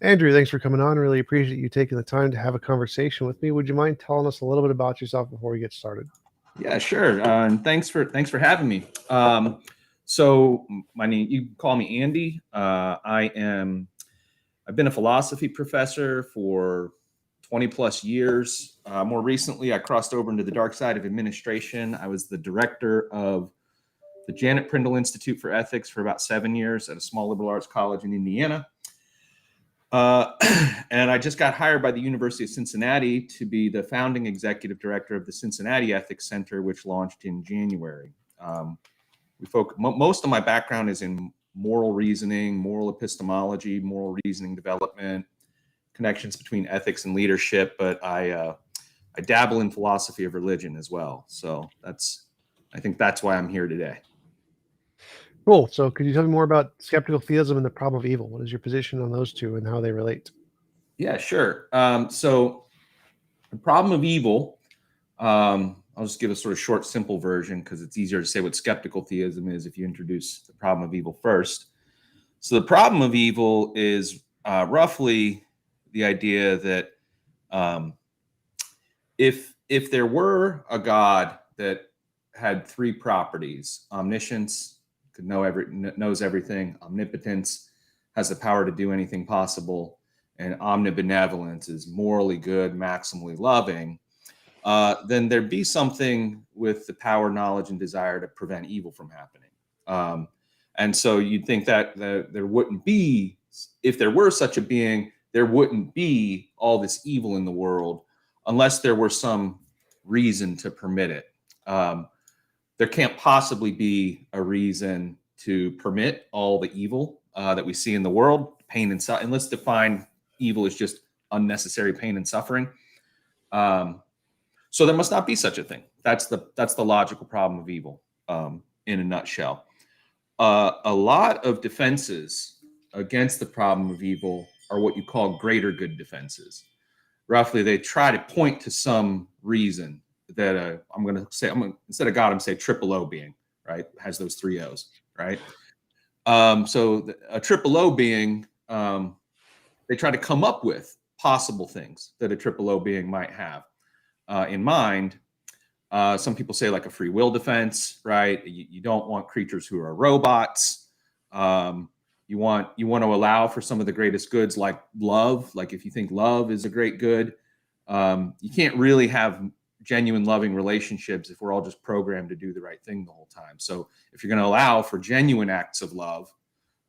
Andrew, thanks for coming on. Really appreciate you taking the time to have a conversation with me. Would you mind telling us a little bit about yourself before we get started? Yeah, sure. And thanks for having me. So my name, you can call me Andy. I've been a philosophy professor for 20 plus years. More recently, I crossed over into the dark side of administration. I was the director of the Janet Prindle Institute for Ethics for about 7 years at a small liberal arts college in Indiana. And I just got hired by the University of Cincinnati to be the founding executive director of the Cincinnati Ethics Center, which launched in January. Most of my background is in moral reasoning, moral epistemology, moral reasoning development, connections between ethics and leadership, but I dabble in philosophy of religion as well. So I think that's why I'm here today. Cool. So could you tell me more about skeptical theism and the problem of evil? What is your position on those two and how they relate? Yeah, sure. So the problem of evil, I'll just give a sort of short, simple version because it's easier to say what skeptical theism is if you introduce the problem of evil first. So the problem of evil is roughly the idea that if there were a God that had three properties: omniscience, knows everything; omnipotence, has the power to do anything possible; and omnibenevolence is morally good, maximally loving, then there'd be something with the power, knowledge, and desire to prevent evil from happening. And so you'd think that there wouldn't be, if there were such a being, there wouldn't be all this evil in the world unless there were some reason to permit it. There can't possibly be a reason to permit all the evil that we see in the world, pain and suffering. And let's define evil as just unnecessary pain and suffering. So there must not be such a thing. That's the logical problem of evil in a nutshell. A lot of defenses against the problem of evil are what you call greater good defenses. Roughly, they try to point to some reason that instead of God, I'm say triple O being, right? Has those three O's, right? So a triple O being, they try to come up with possible things that a triple O being might have in mind. Some people say like a free will defense, right? You don't want creatures who are robots. You want to allow for some of the greatest goods like love. Like if you think love is a great good, you can't really have genuine loving relationships if we're all just programmed to do the right thing the whole time. So if you're going to allow for genuine acts of love,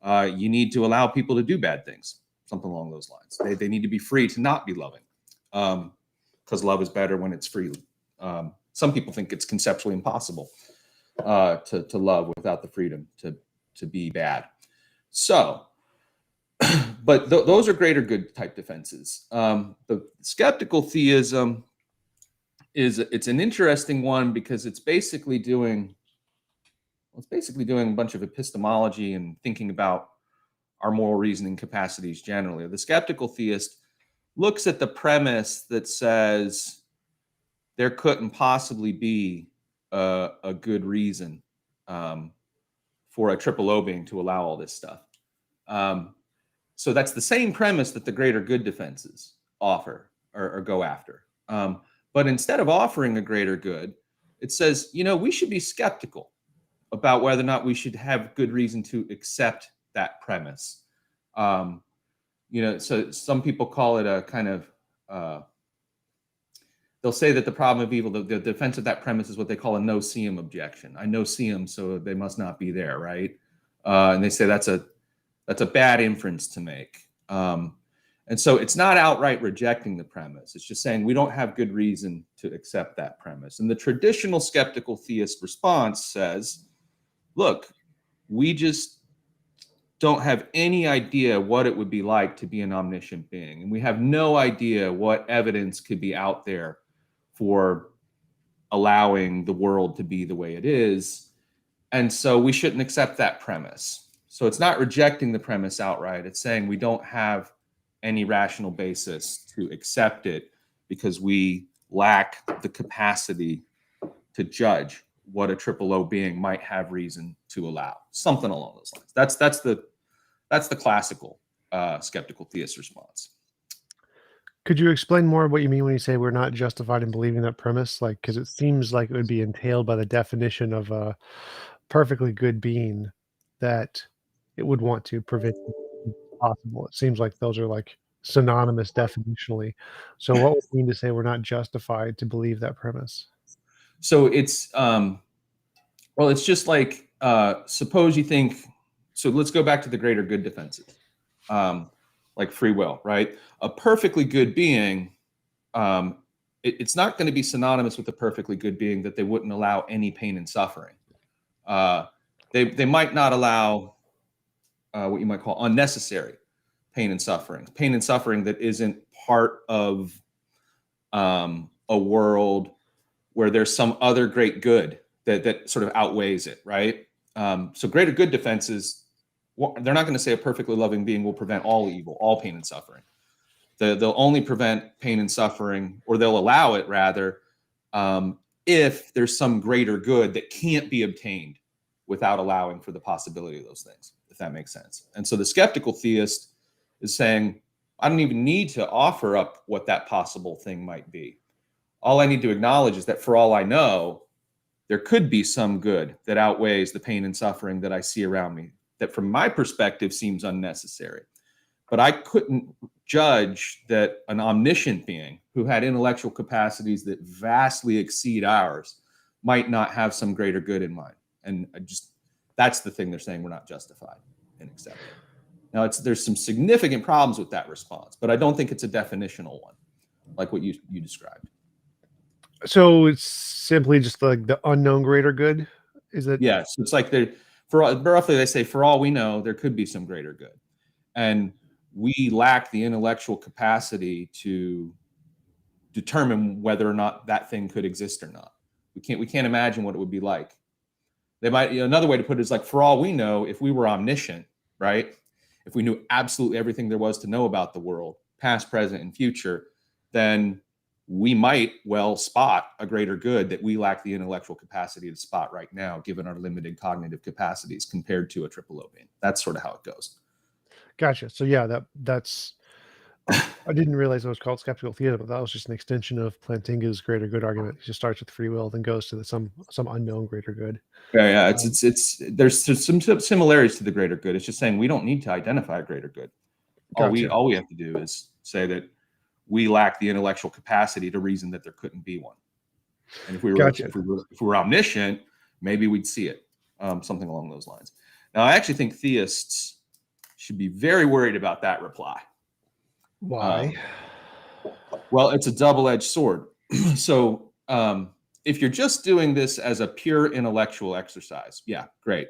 you need to allow people to do bad things, something along those lines. They need to be free to not be loving, because love is better when it's free. Some people think it's conceptually impossible to love without the freedom to be bad. So, but those are greater good type defenses. The skeptical theism it's an interesting one because it's basically doing a bunch of epistemology and thinking about our moral reasoning capacities generally. The skeptical theist looks at the premise that says there couldn't possibly be a good reason for a triple O being to allow all this stuff. So that's the same premise that the greater good defenses offer or go after. But instead of offering a greater good, it says, we should be skeptical about whether or not we should have good reason to accept that premise. So some people call it a kind of, they'll say that the problem of evil, the defense of that premise is what they call a no-see-em objection. I no-see them, so they must not be there, right? And they say that's a bad inference to make. And so it's not outright rejecting the premise. It's just saying we don't have good reason to accept that premise. And the traditional skeptical theist response says, look, we just don't have any idea what it would be like to be an omniscient being. And we have no idea what evidence could be out there for allowing the world to be the way it is. And so we shouldn't accept that premise. So it's not rejecting the premise outright. It's saying we don't have any rational basis to accept it because we lack the capacity to judge what a triple O being might have reason to allow. Something along those lines. That's the classical skeptical theist response. Could you explain more what you mean when you say we're not justified in believing that premise? Like, because it seems like it would be entailed by the definition of a perfectly good being that it would want to prevent possible. It seems like those are like synonymous definitionally. So what would it mean to say we're not justified to believe that premise? So it's well, it's just like suppose you think. So let's go back to the greater good defenses, like free will, right? A perfectly good being, it's not going to be synonymous with a perfectly good being that they wouldn't allow any pain and suffering. They might not allow what you might call unnecessary pain and suffering that isn't part of a world where there's some other great good that sort of outweighs it, right? So greater good defenses, they're not going to say a perfectly loving being will prevent all evil, all pain and suffering. They'll only prevent pain and suffering, or they'll allow it rather, if there's some greater good that can't be obtained without allowing for the possibility of those things, if that makes sense. And so the skeptical theist is saying, I don't even need to offer up what that possible thing might be. All I need to acknowledge is that for all I know, there could be some good that outweighs the pain and suffering that I see around me, that from my perspective seems unnecessary. But I couldn't judge that an omniscient being who had intellectual capacities that vastly exceed ours might not have some greater good in mind. And that's the thing they're saying we're not justified in accepting. Now, there's some significant problems with that response, but I don't think it's a definitional one, like what you described. So it's simply just like the unknown greater good? Is it? Yeah, so it's like roughly they say, for all we know, there could be some greater good. And we lack the intellectual capacity to determine whether or not that thing could exist or not. We can't imagine what it would be like. They might, another way to put it is like, for all we know, if we were omniscient, right? If we knew absolutely everything there was to know about the world, past, present, and future, then we might well spot a greater good that we lack the intellectual capacity to spot right now, given our limited cognitive capacities compared to a triple O being. That's sort of how it goes. Gotcha. So yeah, that's I didn't realize it was called skeptical theism, but that was just an extension of Plantinga's greater good argument. He just starts with free will, then goes to some unknown greater good. Yeah. There's some similarities to the greater good. It's just saying we don't need to identify a greater good. Gotcha. All we have to do is say that we lack the intellectual capacity to reason that there couldn't be one. And if we were omniscient, maybe we'd see it. Something along those lines. Now, I actually think theists should be very worried about that reply. Why? Well, it's a double-edged sword. So if you're just doing this as a pure intellectual exercise, yeah, great.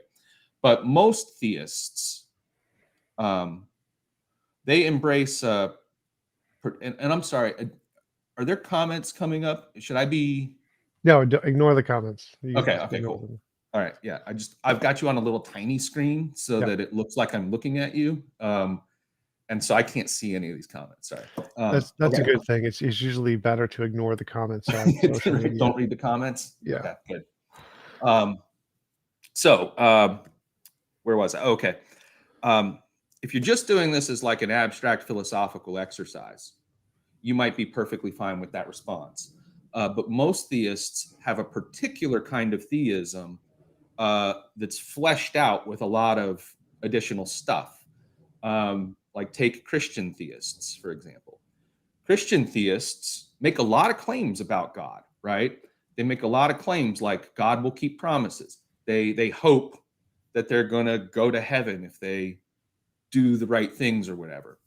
But most theists, they embrace, and I'm sorry, are there comments coming up? Should I be? No, ignore the comments. Okay, cool. Them. All right, yeah. I've got you on a little tiny screen so that it looks like I'm looking at you. And so I can't see any of these comments. Sorry. That's a good thing. It's usually better to ignore the comments on social media. Don't read the comments. Yeah. Okay, good. So where was I? Okay. If you're just doing this as like an abstract philosophical exercise, you might be perfectly fine with that response. But most theists have a particular kind of theism that's fleshed out with a lot of additional stuff. Like take Christian theists, for example. Christian theists make a lot of claims about God, right? They make a lot of claims like God will keep promises. They hope that they're going to go to heaven if they do the right things or whatever.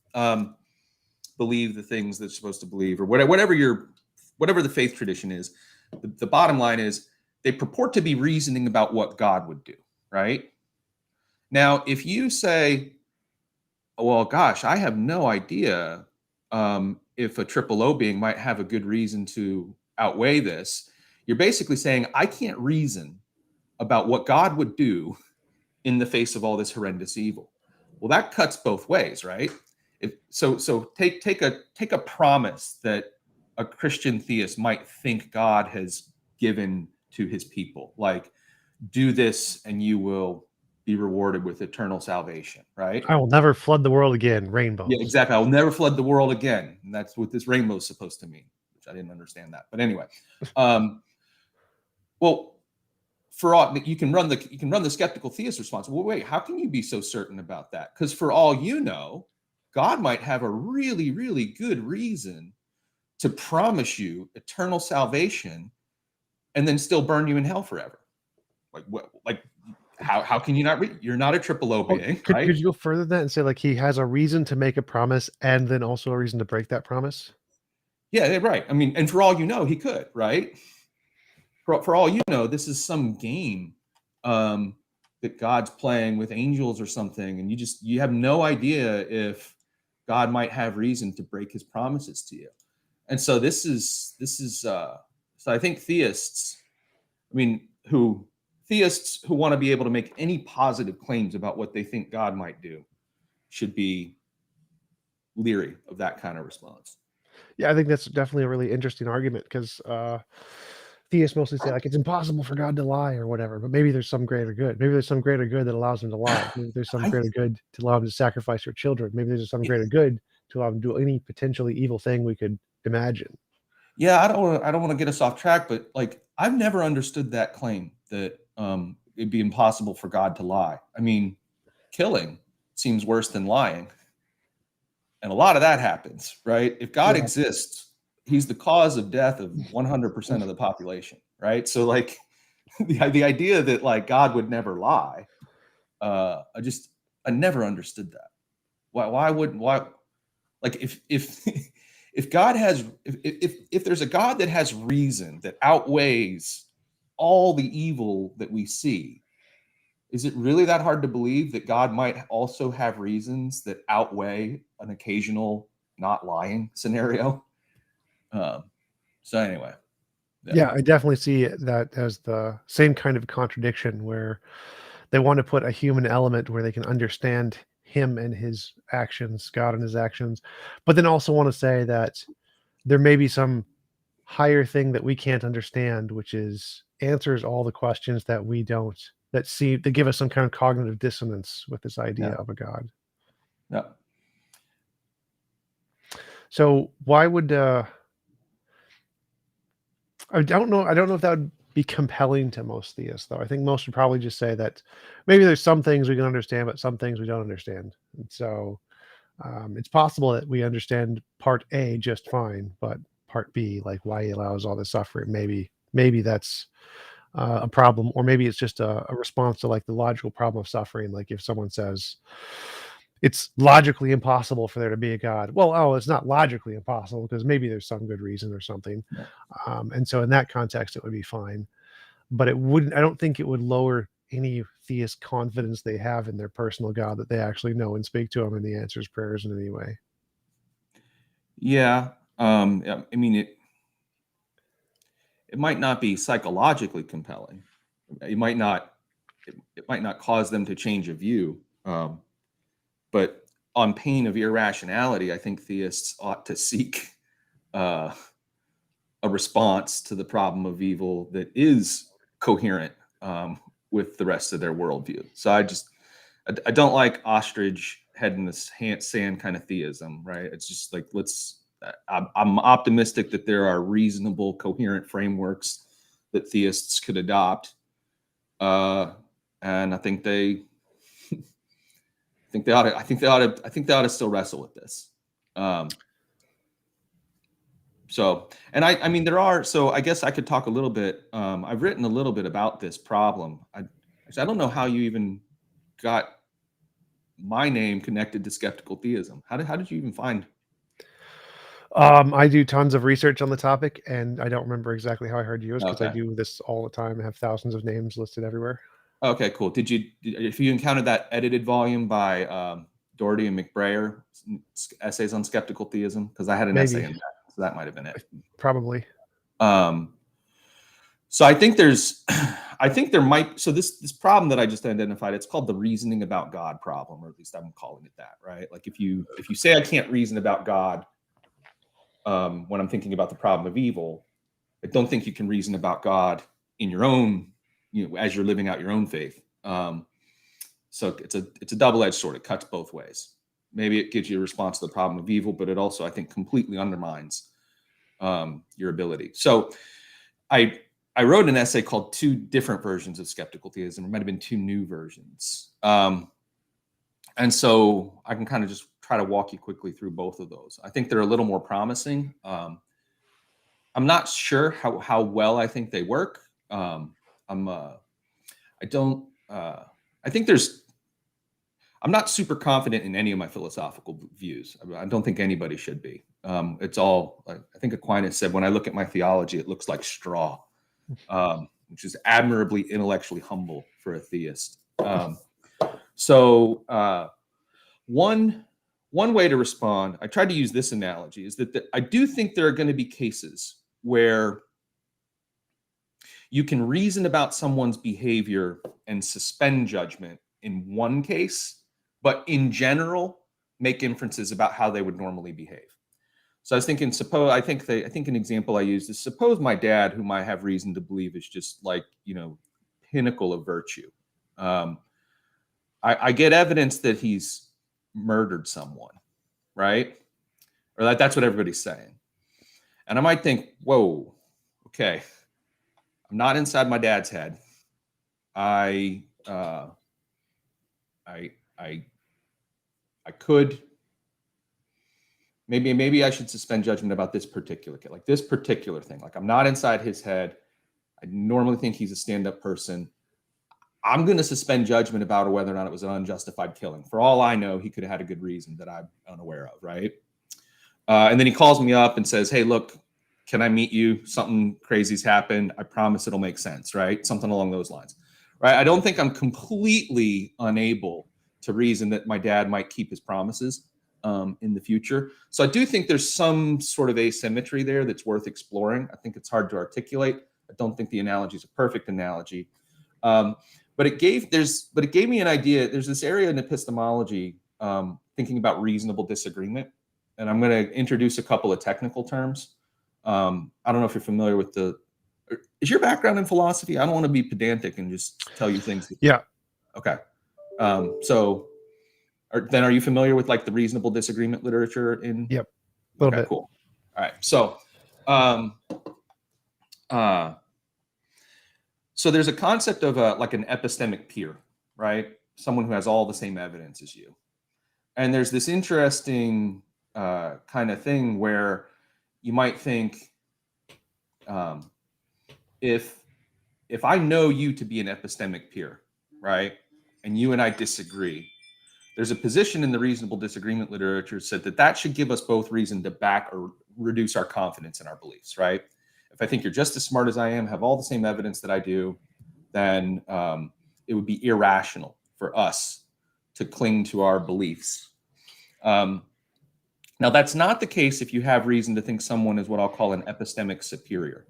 Believe the things they're supposed to believe, or whatever the faith tradition is. The bottom line is they purport to be reasoning about what God would do, right? Now, if you say, well, gosh, I have no idea if a triple O being might have a good reason to outweigh this, you're basically saying, I can't reason about what God would do in the face of all this horrendous evil. Well, that cuts both ways, right? So take a promise that a Christian theist might think God has given to his people, like, do this and you will be rewarded with eternal salvation, right? I will never flood the world again. Yeah, Rainbows. exactly. I will never flood the world again. And that's what this rainbow is supposed to mean, which I didn't understand that. But anyway, well, for all you can run the skeptical theist response. Well, wait, how can you be so certain about that? Because for all you know, God might have a really, really good reason to promise you eternal salvation and then still burn you in hell forever. Like what? Like how can you not read? You're not a triple O Oh, being, could right? you go further than that and say, like, he has a reason to make a promise and then also a reason to break that promise? Yeah, right. I mean, and for all you know, he could, right? For all you know, this is some game that God's playing with angels or something, and you have no idea if God might have reason to break his promises to you. And so so I think theists who want to be able to make any positive claims about what they think God might do should be leery of that kind of response. Yeah, I think that's definitely a really interesting argument because theists mostly say, like, it's impossible for God to lie or whatever, but maybe there's some greater good. Maybe there's some greater good that allows him to lie. Maybe there's some I greater good to allow him to sacrifice your children. Maybe there's some greater good to allow him to do any potentially evil thing we could imagine. Yeah, I don't want to get us off track, but like I've never understood that claim that it'd be impossible for God to lie. I mean, killing seems worse than lying, and a lot of that happens, right? If God Yeah. exists, he's the cause of death of 100% of the population, right? So like the idea that like God would never lie, I never understood that. Why like if if God has if there's a God that has reason that outweighs all the evil that we see, is it really that hard to believe that God might also have reasons that outweigh an occasional not lying scenario? Um, so anyway, yeah, Yeah, I definitely see that as the same kind of contradiction where they want to put a human element where they can understand him and his actions, God and his actions, but then also want to say that there may be some higher thing that we can't understand, which is answers all the questions that we don't, that give us some kind of cognitive dissonance with this idea yeah, of a God. yeah, So why would I don't know if that would be compelling to most theists, though. I think most would probably just say that maybe there's some things we can understand, but some things we don't understand. And so it's possible that we understand part A just fine, but part B, like why he allows all this suffering, maybe that's a problem, or maybe it's just a response to like the logical problem of suffering. Like if someone says it's logically impossible for there to be a God, well, oh, it's not logically impossible because maybe there's some good reason or something. yeah. And so in that context, it would be fine. But it wouldn't. I don't think it would lower any theist confidence they have in their personal God that they actually know and speak to him and he answers prayers in any way. Yeah. Yeah, I mean, it might not be psychologically compelling. It might not it might not cause them to change a view. But on pain of irrationality, I think theists ought to seek uh, a response to the problem of evil that is coherent with the rest of their worldview. So I don't like ostrich head in the sand kind of theism, right? It's just like I'm optimistic that there are reasonable, coherent frameworks that theists could adopt, and I think they ought to still wrestle with this. Um, I mean, so I guess I could talk a little bit. I've written a little bit about this problem. I don't know how you even got my name connected to skeptical theism. How did you even find? I do tons of research on the topic, and I don't remember exactly how I heard yours because I Okay. do this all the time. I have thousands of names listed everywhere. Okay, cool. If you encountered that edited volume by Doherty and McBrayer, essays on skeptical theism, because I had an essay Maybe, in that, so that might have been it. probably. Um, so I think there's, I think there might. So this problem that I just identified, it's called the reasoning about God problem, or at least I'm calling it that, right? Like if you say I can't reason about God when I'm thinking about the problem of evil, I don't think you can reason about God in your own, as you're living out your own faith. So it's a double-edged sword. It cuts both ways. Maybe it gives you a response to the problem of evil, but it also, I think, completely undermines your ability. So I wrote an essay called Two Different Versions of Skeptical Theism. There might have been two new versions. And so I can kind of just try to walk you quickly through both of those. I think they're a little more promising. I'm not sure how well I think they work. I think I'm not super confident in any of my philosophical views. I don't think anybody should be. It's all, I think Aquinas said, when I look at my theology, it looks like straw, which is admirably intellectually humble for a theist. So one way to respond, I tried to use this analogy, is that I do think there are going to be cases where you can reason about someone's behavior and suspend judgment in one case, but in general, make inferences about how they would normally behave. So I was thinking, I think an example I used is, suppose my dad, whom I have reason to believe is just like, pinnacle of virtue. I get evidence that he's murdered someone, right? Or that's what everybody's saying. And I might think, whoa, okay, I'm not inside my dad's head. I could, maybe I should suspend judgment about this particular case, like this particular thing. Like, I'm not inside his head. I normally think he's a stand-up person. I'm going to suspend judgment about whether or not it was an unjustified killing. For all I know, he could have had a good reason that I'm unaware of, right? And then he calls me up and says, hey, look, can I meet you? Something crazy's happened. I promise it'll make sense, right? Something along those lines, right? I don't think I'm completely unable to reason that my dad might keep his promises in the future. So I do think there's some sort of asymmetry there that's worth exploring. I think it's hard to articulate. I don't think the analogy is a perfect analogy. But it gave me an idea. There's this area in epistemology, thinking about reasonable disagreement. And I'm going to introduce a couple of technical terms. I don't know if you're familiar with is your background in philosophy? I don't want to be pedantic and just tell you things. Yeah. Okay. Then are you familiar with like the reasonable disagreement literature in? Yep. A little bit. Cool. All right. So there's a concept of like an epistemic peer, right? Someone who has all the same evidence as you. And there's this interesting kind of thing where you might think, if I know you to be an epistemic peer, right, and you and I disagree, there's a position in the reasonable disagreement literature said that should give us both reason to back or reduce our confidence in our beliefs, right? If I think you're just as smart as I am, have all the same evidence that I do, then it would be irrational for us to cling to our beliefs. Now, that's not the case if you have reason to think someone is what I'll call an epistemic superior.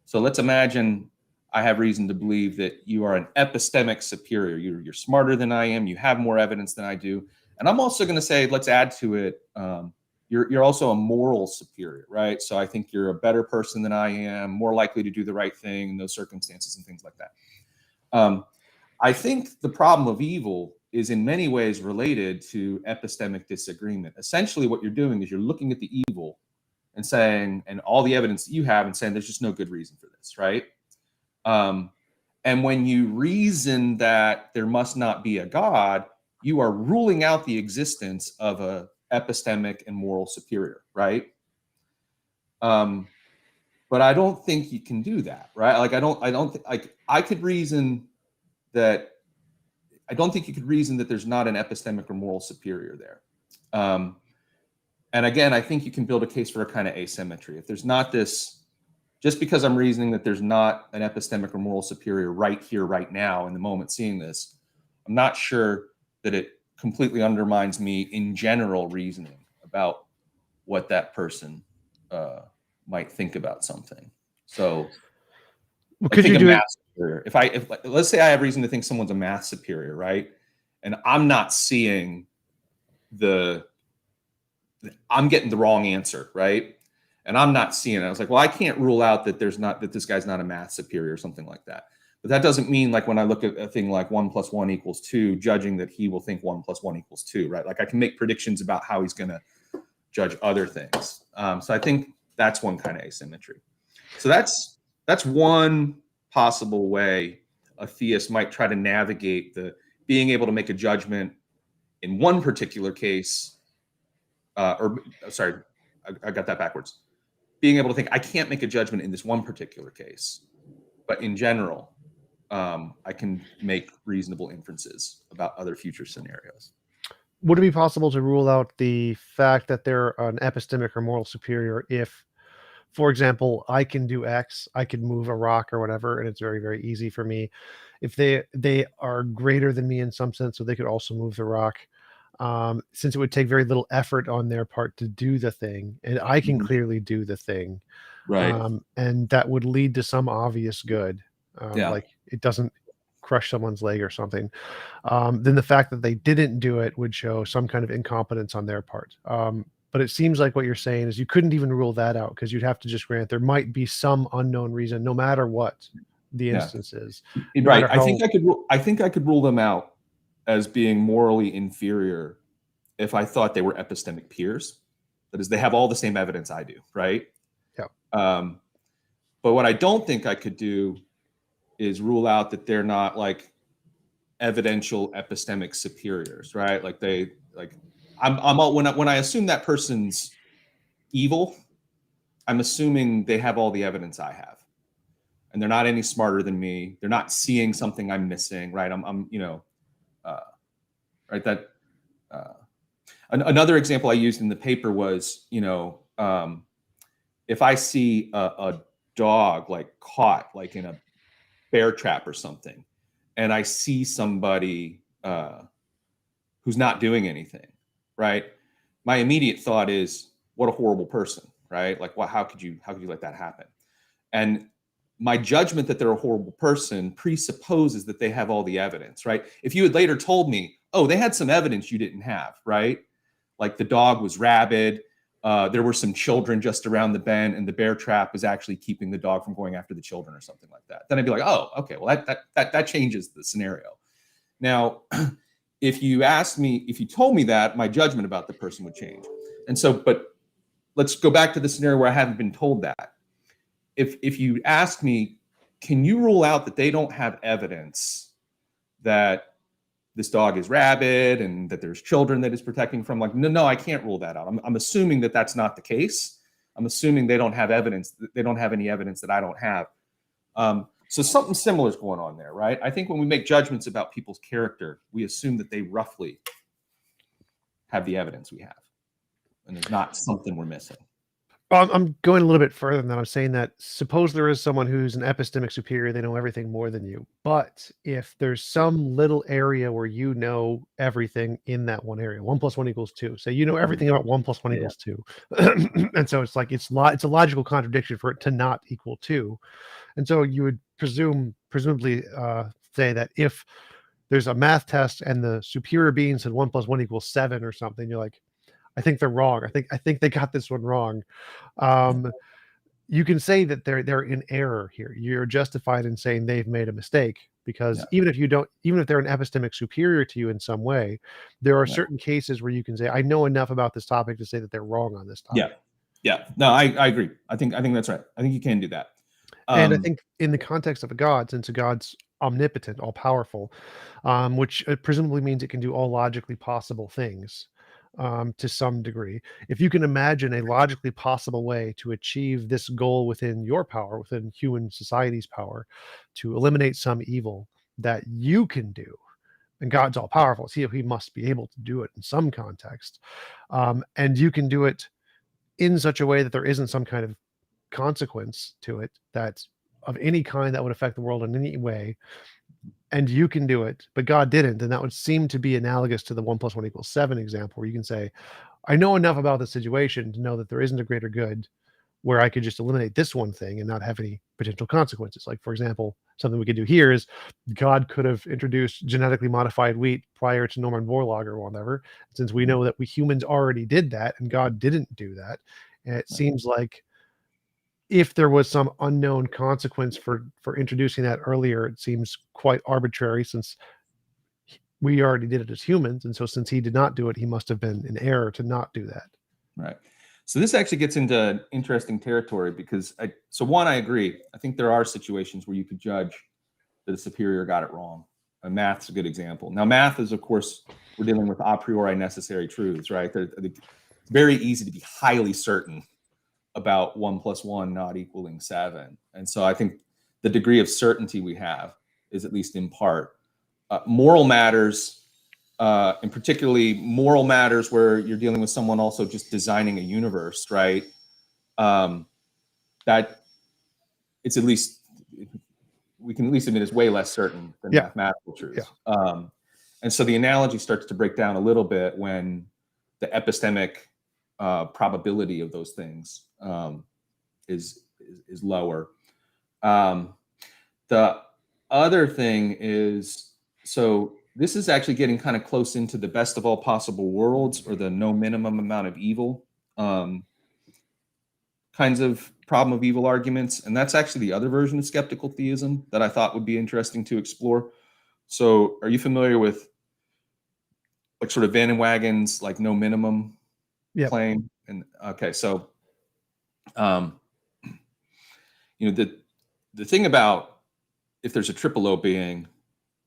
So let's imagine I have reason to believe that you are an epistemic superior. You're smarter than I am. You have more evidence than I do. And I'm also going to say, let's add to it, you're also a moral superior, right? So I think you're a better person than I am, more likely to do the right thing in those circumstances and things like that. I think the problem of evil is in many ways related to epistemic disagreement. Essentially, what you're doing is you're looking at the evil and saying, and all the evidence that you have, and saying there's just no good reason for this, right? And when you reason that there must not be a God, you are ruling out the existence of a epistemic and moral superior, right? But I don't think you can do that, right? Like, I could reason that, I don't think you could reason that there's not an epistemic or moral superior there. And again, I think you can build a case for a kind of asymmetry. If there's not this, just because I'm reasoning that there's not an epistemic or moral superior right here, right now, in the moment seeing this, I'm not sure that it completely undermines me in general reasoning about what that person might think about something. So Could you do it? Superior. If let's say I have reason to think someone's a math superior, right? And I'm not seeing I'm getting the wrong answer, right? and I'm not seeing it. I was like, well, I can't rule out that this guy's not a math superior or something like that. But that doesn't mean like when I look at a thing like 1+1=2, judging that he will think 1+1=2, right? Like I can make predictions about how he's going to judge other things. So I think that's one kind of asymmetry. So that's one possible way a theist might try to navigate the being able to make a judgment in one particular case, or sorry, I got that backwards. Being able to think I can't make a judgment in this one particular case, but in general, I can make reasonable inferences about other future scenarios. Would it be possible to rule out the fact that they're an epistemic or moral superior if, for example, I can do X, I can move a rock or whatever, and it's very, very easy for me. If they are greater than me in some sense, so they could also move the rock, since it would take very little effort on their part to do the thing, and I can Mhm. clearly do the thing, Right. and that would lead to some obvious good, Yeah. like it doesn't crush someone's leg or something, then the fact that they didn't do it would show some kind of incompetence on their part. But it seems like what you're saying is you couldn't even rule that out because you'd have to just grant there might be some unknown reason, no matter what the Yeah. instance is, no Right. matter how. I think I could rule them out as being morally inferior if I thought they were epistemic peers. That is, they have all the same evidence I do, right? Yeah. Um, but what I don't think I could do is rule out that they're not like evidential epistemic superiors, right? Like I'm all when I assume that person's evil, I'm assuming they have all the evidence I have, and they're not any smarter than me. They're not seeing something I'm missing, right? I'm uh, right that. Another example I used in the paper was, if I see a dog like caught like in a bear trap or something, and I see somebody who's not doing anything, right? My immediate thought is, what a horrible person, right? Like, well, how could you let that happen? And my judgment that they're a horrible person presupposes that they have all the evidence, right? If you had later told me, oh, they had some evidence you didn't have, right? Like the dog was rabid, there were some children just around the bend, and the bear trap was actually keeping the dog from going after the children or something like that. Then I'd be like, oh, okay, well that changes the scenario. Now, if you told me that, my judgment about the person would change. And so, but let's go back to the scenario where I haven't been told that. If you ask me, can you rule out that they don't have evidence that this dog is rabid and that there's children that is protecting from, like, no, I can't rule that out. I'm assuming that that's not the case. I'm assuming they don't have evidence. They don't have any evidence that I don't have. So something similar is going on there, right? I think when we make judgments about people's character, we assume that they roughly have the evidence we have, and there's not something we're missing. I'm going a little bit further than that. I'm saying that suppose there is someone who's an epistemic superior, they know everything more than you. But if there's some little area where you know everything in that one area, 1+1=2. Say you know everything about 1+1 Yeah. equals 2. And so it's like it's a logical contradiction for it to not equal 2. And so you would presumably say that if there's a math test and the superior being said 1+1=7 or something, you're like, I think they're wrong. I think they got this one wrong. Um, you can say that they're in error here. You're justified in saying they've made a mistake because Yeah. even if they're an epistemic superior to you in some way, there are Yeah. certain cases where you can say, I know enough about this topic to say that they're wrong on this Yeah. topic. Yeah. No, I agree. I think that's right. I think you can do that. And I think in the context of a god, since a god's omnipotent, all powerful, which presumably means it can do all logically possible things to some degree. If you can imagine a logically possible way to achieve this goal within your power, within human society's power, to eliminate some evil that you can do, and God's all powerful, so he must be able to do it in some context, and you can do it in such a way that there isn't some kind of consequence to it that's of any kind that would affect the world in any way, and you can do it, but God didn't, and that would seem to be analogous to the 1+1=7 example, where you can say, I know enough about the situation to know that there isn't a greater good where I could just eliminate this one thing and not have any potential consequences. Like, for example, something we could do here is God could have introduced genetically modified wheat prior to Norman Borlaug or whatever. Since we know that we humans already did that and God didn't do that, and it seems like if there was some unknown consequence for introducing that earlier, it seems quite arbitrary since we already did it as humans, and so since he did not do it, he must have been in error to not do that. Right. So this actually gets into interesting territory because I agree. I think there are situations where you could judge that a superior got it wrong. And math's a good example. Now, math is, of course, we're dealing with a priori necessary truths, right? It's very easy to be highly certain about 1 + 1 not equaling 7. And so I think the degree of certainty we have is at least in part. Moral matters, and particularly moral matters where you're dealing with someone also just designing a universe, right? That it's at least, we can at least admit, is way less certain than mathematical truths. And so the analogy starts to break down a little bit when the epistemic probability of those things is lower. The other thing is, so this is actually getting kind of close into the best of all possible worlds, or the no minimum amount of evil kinds of problem of evil arguments. And that's actually the other version of skeptical theism that I thought would be interesting to explore. So are you familiar with like sort of Van and Wagon's like no minimum claim? And okay, so you know, the thing about if there's a triple O being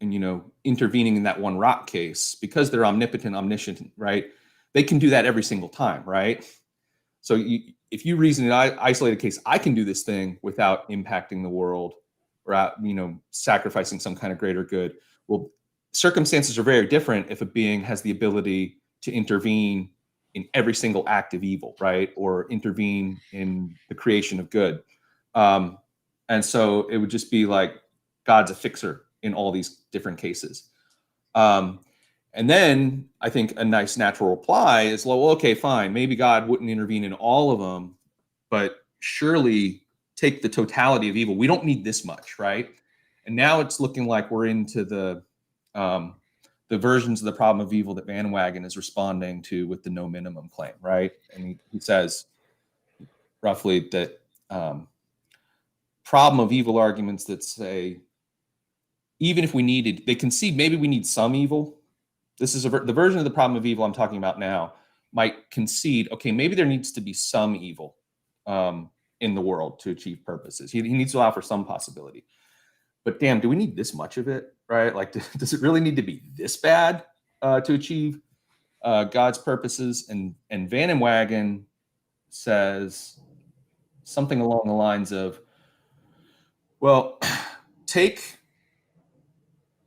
and, you know, intervening in that one rock case, because they're omnipotent, omniscient, right? They can do that every single time, right? So if you reason in an isolated case, I can do this thing without impacting the world or, you know, sacrificing some kind of greater good. Well, circumstances are very different if a being has the ability to intervene in every single act of evil, right? Or intervene in the creation of good. And so it would just be like God's a fixer in all these different cases. And then I think a nice natural reply is, well, okay, fine. Maybe God wouldn't intervene in all of them, but surely take the totality of evil. We don't need this much, right? And now it's looking like we're into the versions of the problem of evil that Van Wagen is responding to with the no minimum claim, right? And he says roughly that problem of evil arguments that say, even if we needed, they concede maybe we need some evil. This is the version of the problem of evil I'm talking about now might concede, okay, maybe there needs to be some evil in the world to achieve purposes. He needs to allow for some possibility. But damn, do we need this much of it, right? Like, does it really need to be this bad to achieve God's purposes? And Van and Wagen says something along the lines of, well, take,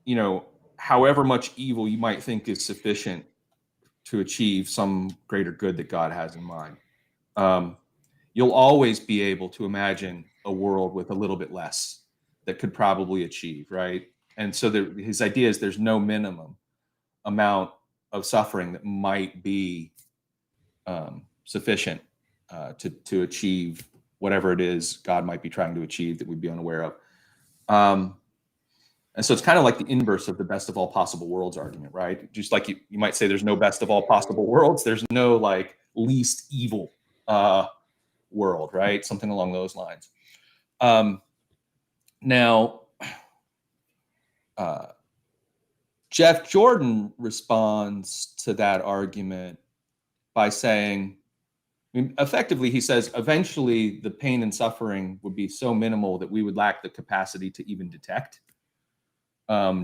you know, however much evil you might think is sufficient to achieve some greater good that God has in mind. You'll always be able to imagine a world with a little bit less that could probably achieve, right? And so his idea is there's no minimum amount of suffering that might be sufficient to achieve whatever it is God might be trying to achieve that we'd be unaware of. And so it's kind of like the inverse of the best of all possible worlds argument, right? Just like you might say there's no best of all possible worlds, there's no like least evil world, right? Something along those lines. Now, Jeff Jordan responds to that argument by saying, I mean, effectively, he says, eventually the pain and suffering would be so minimal that we would lack the capacity to even detect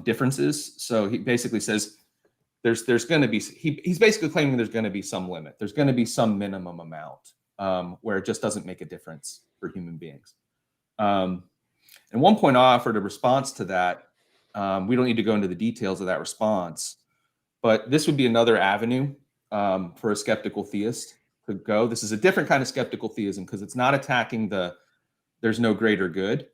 differences. So he basically says there's going to be, he's basically claiming there's going to be some limit. There's going to be some minimum amount where it just doesn't make a difference for human beings. And one point I offered a response to that. We don't need to go into the details of that response, but this would be another avenue for a skeptical theist to go. This is a different kind of skeptical theism because it's not attacking there's no greater good.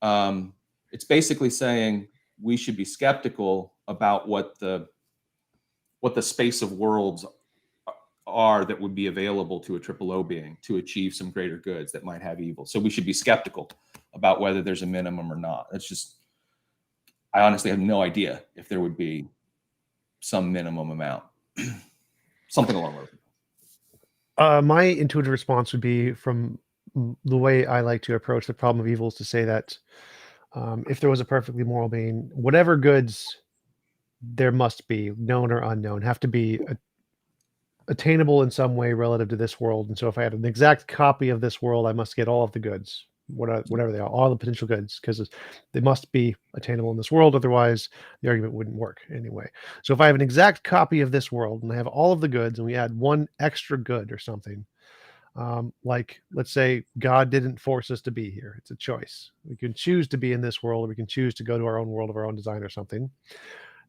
It's basically saying we should be skeptical about what the space of worlds are that would be available to a triple O being to achieve some greater goods that might have evil. So we should be skeptical about whether there's a minimum or not. That's just, I honestly have no idea if there would be some minimum amount, something along those lines. My intuitive response would be from the way I like to approach the problem of evil is to say that if there was a perfectly moral being, whatever goods there must be, known or unknown, have to be attainable in some way relative to this world. And so if I had an exact copy of this world, I must get all of the goods, whatever they are, all the potential goods, because they must be attainable in this world. Otherwise, the argument wouldn't work anyway. So if I have an exact copy of this world and I have all of the goods and we add one extra good or something, like let's say God didn't force us to be here. It's a choice. We can choose to be in this world, or we can choose to go to our own world of our own design or something.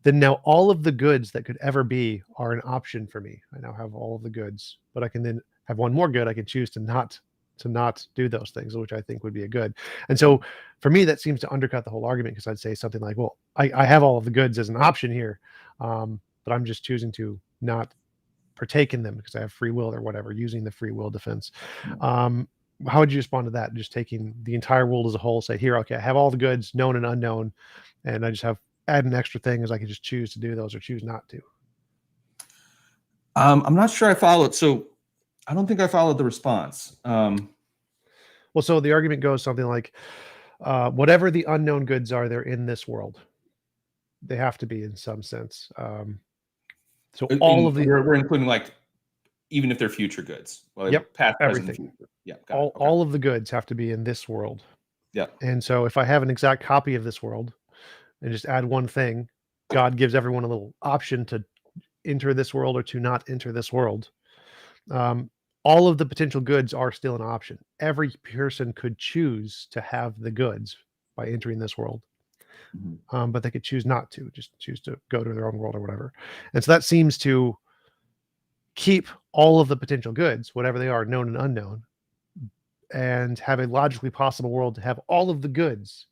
Then now all of the goods that could ever be are an option for me. I now have all of the goods, but I can then have one more good. I can choose to not do those things, which I think would be a good. And so for me, that seems to undercut the whole argument, because I'd say something like, well, I have all of the goods as an option here, but I'm just choosing to not partake in them because I have free will or whatever, using the free will defense. Um, how would you respond to that? Just taking the entire world as a whole, say, here, okay, I have all the goods, known and unknown, and I just have add an extra thing as I can just choose to do those or choose not to. I'm not sure I followed. So I don't think I followed the response. Well, so the argument goes something like, whatever the unknown goods are, they're in this world. They have to be in some sense. So all of the we're including like even if they're future goods, well, yep, past, present, everything. future. Yeah, All of the goods have to be in this world. Yeah. And so if I have an exact copy of this world and just add one thing, God gives everyone a little option to enter this world or to not enter this world. Um, all of the potential goods are still an option. Every person could choose to have the goods by entering this world, but they could choose not to, just choose to go to their own world or whatever. And so that seems to keep all of the potential goods, whatever they are, known and unknown, and have a logically possible world to have all of the goods,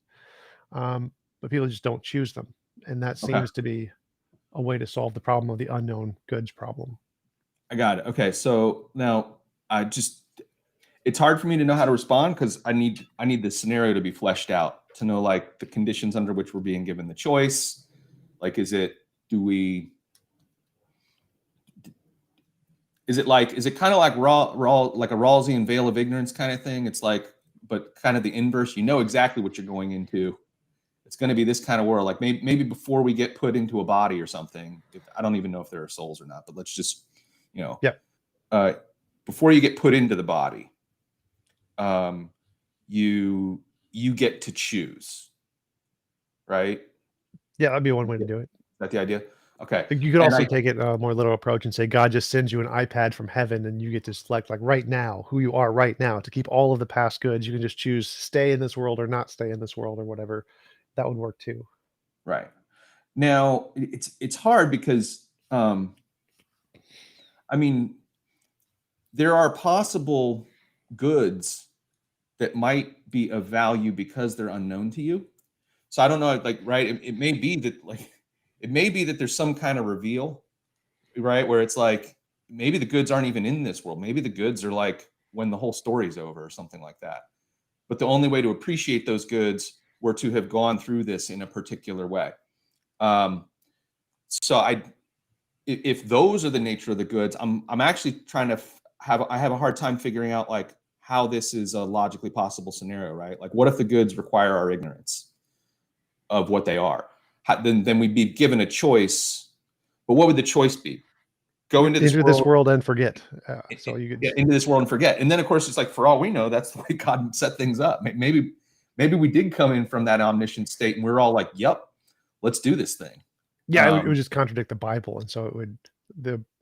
but people just don't choose them. And that Okay. seems to be a way to solve the problem of the unknown goods problem. I got it. Okay. So now it's hard for me to know how to respond because I need the scenario to be fleshed out to know like the conditions under which we're being given the choice. Like, is it kind of like like a Rawlsian veil of ignorance kind of thing? It's like, but kind of the inverse. You know exactly what you're going into. It's going to be this kind of world. Like maybe before we get put into a body or something. I don't even know if there are souls or not, but let's just, Yep. Before you get put into the body, you get to choose, right? Yeah, that'd be one way to do it. Is that the idea? Okay. You could also take it a more literal approach and say God just sends you an iPad from heaven and you get to select, like, right now, who you are right now, to keep all of the past goods. You can just choose stay in this world or not stay in this world or whatever. That would work too. Right. Now it's hard because I mean, there are possible goods that might be of value because they're unknown to you. So I don't know, like, right? It may be that there's some kind of reveal, right? Where it's like maybe the goods aren't even in this world. Maybe the goods are like when the whole story's over or something like that. But the only way to appreciate those goods were to have gone through this in a particular way. So if those are the nature of the goods, I'm actually trying to I have a hard time figuring out like how this is a logically possible scenario, right? Like, what if the goods require our ignorance of what they are? Then we'd be given a choice. But what would the choice be? Go into this world and forget. So you could into this world and forget. And then, of course, it's like, for all we know, that's the way God set things up. Maybe we did come in from that omniscient state, and we're all like, "Yep, let's do this thing." Yeah, it would just contradict the Bible, and so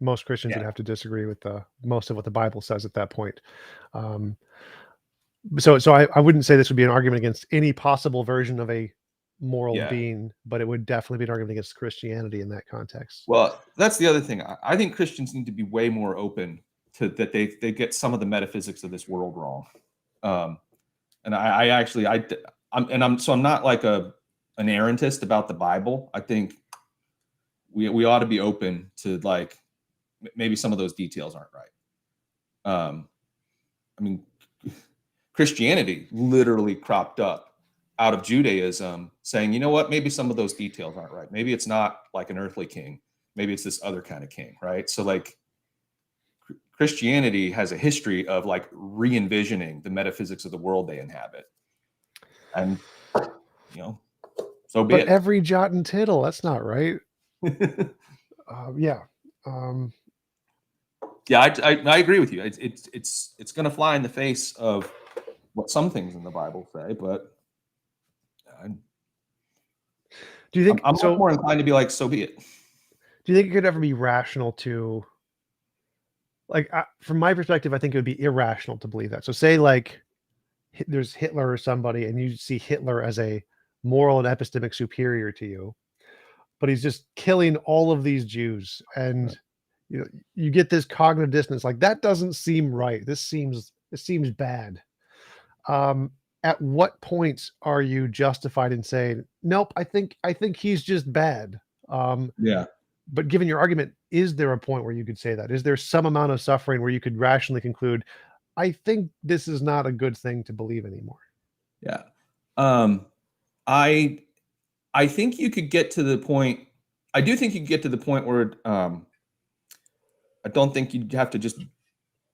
most Christians would have to disagree with most of what the Bible says at that point. So I wouldn't say this would be an argument against any possible version of a moral being, but it would definitely be an argument against Christianity in that context. Well, that's the other thing. I think Christians need to be way more open to that. They get some of the metaphysics of this world wrong. And I'm not like an errantist about the Bible. I think we ought to be open to like maybe some of those details aren't right. I mean, Christianity literally cropped up out of Judaism saying, you know what, maybe some of those details aren't right. Maybe it's not like an earthly king. Maybe it's this other kind of king, right? So like Christianity has a history of like re-envisioning the metaphysics of the world they inhabit. And, so be But it. every jot and tittle, that's not right. Yeah. Yeah, I agree with you. It's going to fly in the face of what some things in the Bible say, but Do you think I'm much so? more inclined to be like, so be it. Do you think it could ever be rational to, like, from my perspective, I think it would be irrational to believe that. So, say, like, there's Hitler or somebody, and you see Hitler as a moral and epistemic superior to you, but he's just killing all of these Jews, and Right. you get this cognitive dissonance, like, that doesn't seem right. This seems bad. Um, at what point are you justified in saying, nope, I think he's just bad? Um, Yeah. but given your argument, is there a point where you could say that? Is there some amount of suffering where you could rationally conclude, I think this is not a good thing to believe anymore? Yeah. Um, I I think you could get to the point. I do think you could get to the point where I don't think you'd have to just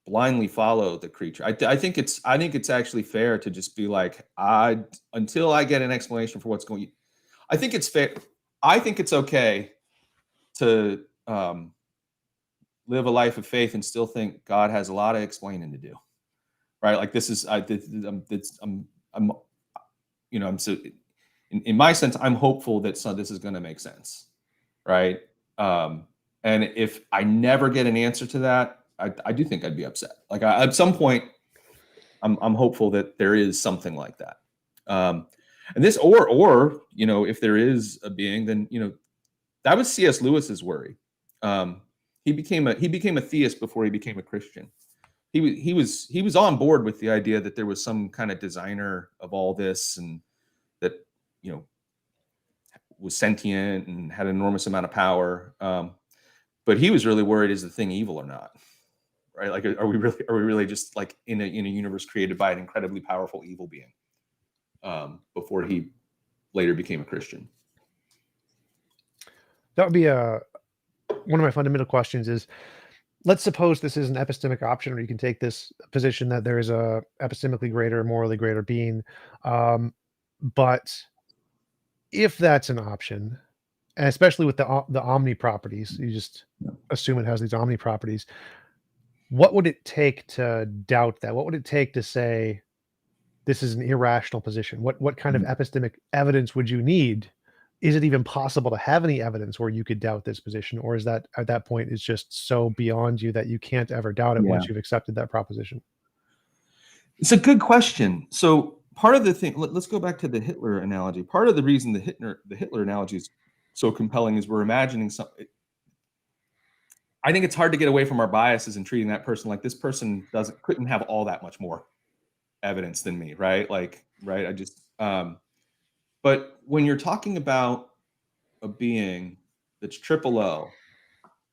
blindly follow the creature. I think it's actually fair to just be like, I until I get an explanation for what's going. I think it's fair. I think it's okay to live a life of faith and still think God has a lot of explaining to do. Right? Like this is I'm I'm so in my sense I'm hopeful that this is going to make sense. Right? Um, and if I never get an answer to that, I do think I'd be upset. Like at some point, I'm hopeful that there is something like that. And this, or if there is a being, then that was C.S. Lewis's worry. He became a theist before he became a Christian. He was on board with the idea that there was some kind of designer of all this, and that you know was sentient and had an enormous amount of power. But he was really worried: is the thing evil or not? Right? Like, are we really just like in a universe created by an incredibly powerful evil being? Before he later became a Christian. That would be one of my fundamental questions is, let's suppose this is an epistemic option, or you can take this position that there is a epistemically greater, morally greater being. But if that's an option, and especially with the omni properties, you just Yeah. assume it has these omni properties. What would it take to doubt that? What would it take to say this is an irrational position? What kind of epistemic evidence would you need? Is it even possible to have any evidence where you could doubt this position, or is that at that point is just so beyond you that you can't ever doubt it Yeah. once you've accepted that proposition? It's a good question. So part of the thing, let's go back to the Hitler analogy. Part of the reason the Hitler analogy is so compelling is we're imagining something. I think it's hard to get away from our biases and treating that person like this person couldn't have all that much more evidence than me, right? Like, right? But when you're talking about a being that's triple O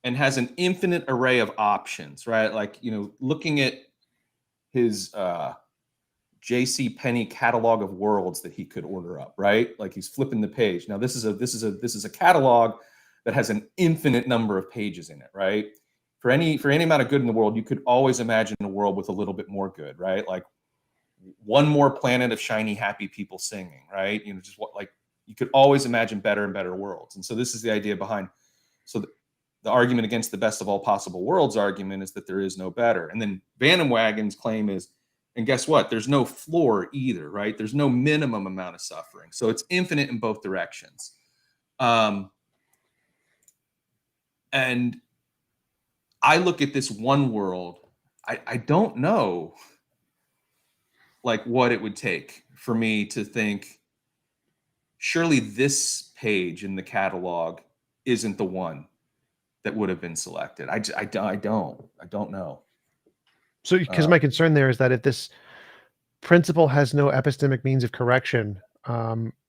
and has an infinite array of options, right? Like, looking at his J.C. Penney catalog of worlds that he could order up, right? Like he's flipping the page. Now this is a catalog that has an infinite number of pages in it, right? For any amount of good in the world, you could always imagine a world with a little bit more good, right? Like one more planet of shiny, happy people singing, right? Just what, like, you could always imagine better and better worlds. And so this is the idea behind. So the argument against the best of all possible worlds argument is that there is no better. And then Van Wagon's claim is, and guess what? There's no floor either, right? There's no minimum amount of suffering. So it's infinite in both directions. And I look at this one world, I don't know like what it would take for me to think, surely this page in the catalog isn't the one that would have been selected. I don't know. So, because my concern there is that if this principle has no epistemic means of correction,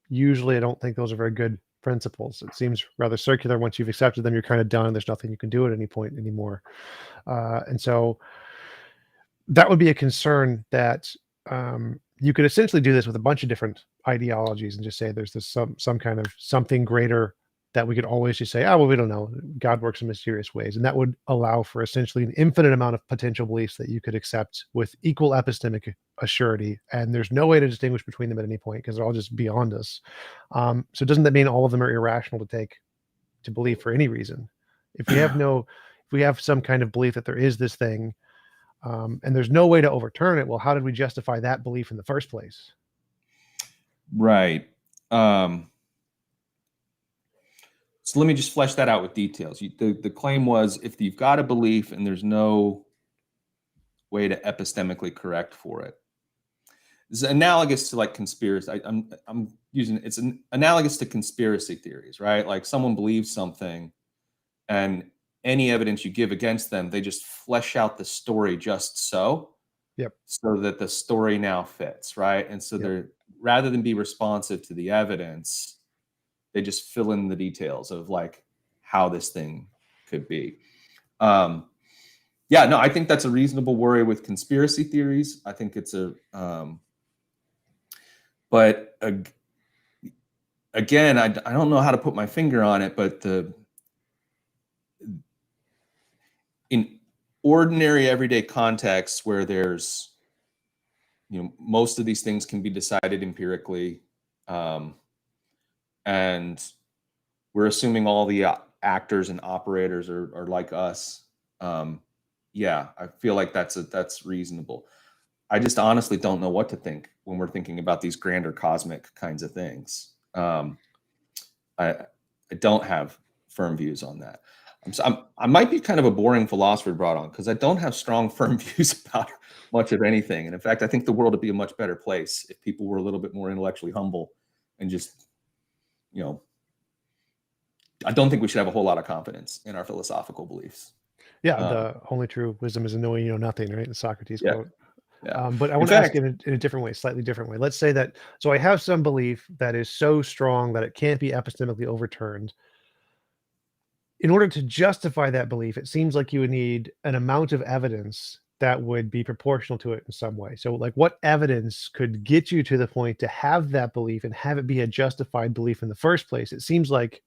usually I don't think those are very good principles. It seems rather circular. Once you've accepted them, you're kind of done. There's nothing you can do at any point anymore. And so that would be a concern that you could essentially do this with a bunch of different ideologies and just say there's this some kind of something greater that we could always just say, oh, well, we don't know. God works in mysterious ways. And that would allow for essentially an infinite amount of potential beliefs that you could accept with equal epistemic assurity. And there's no way to distinguish between them at any point because they're all just beyond us. So doesn't that mean all of them are irrational to believe for any reason? If we have no, if we have some kind of belief that there is this thing, and there's no way to overturn it, well, how did we justify that belief in the first place? Right. So let me just flesh that out with details. The claim was if you've got a belief and there's no way to epistemically correct for it. It's analogous to like conspiracy. I'm using it's analogous to conspiracy theories, right? Like someone believes something, and any evidence you give against them, they just flesh out the story just so that the story now fits, right? And so they're rather than be responsive to the evidence, they just fill in the details of like how this thing could be. Yeah, no, I think that's a reasonable worry with conspiracy theories. I think it's but again, I don't know how to put my finger on it, but in ordinary everyday contexts where there's, most of these things can be decided empirically, and we're assuming all the actors and operators are like us. Yeah, I feel like that's reasonable. I just honestly don't know what to think when we're thinking about these grander cosmic kinds of things. I don't have firm views on that. I might be kind of a boring philosopher brought on because I don't have strong, firm views about much of anything. And in fact, I think the world would be a much better place if people were a little bit more intellectually humble and just, I don't think we should have a whole lot of confidence in our philosophical beliefs. Yeah, the only true wisdom is in knowing you know nothing, right? The Socrates quote. Yeah. But I In want to ask fact, in a different way, slightly different way. Let's say that, so I have some belief that is so strong that it can't be epistemically overturned. In order to justify that belief, it seems like you would need an amount of evidence that would be proportional to it in some way. So, like, what evidence could get you to the point to have that belief and have it be a justified belief in the first place? It seems like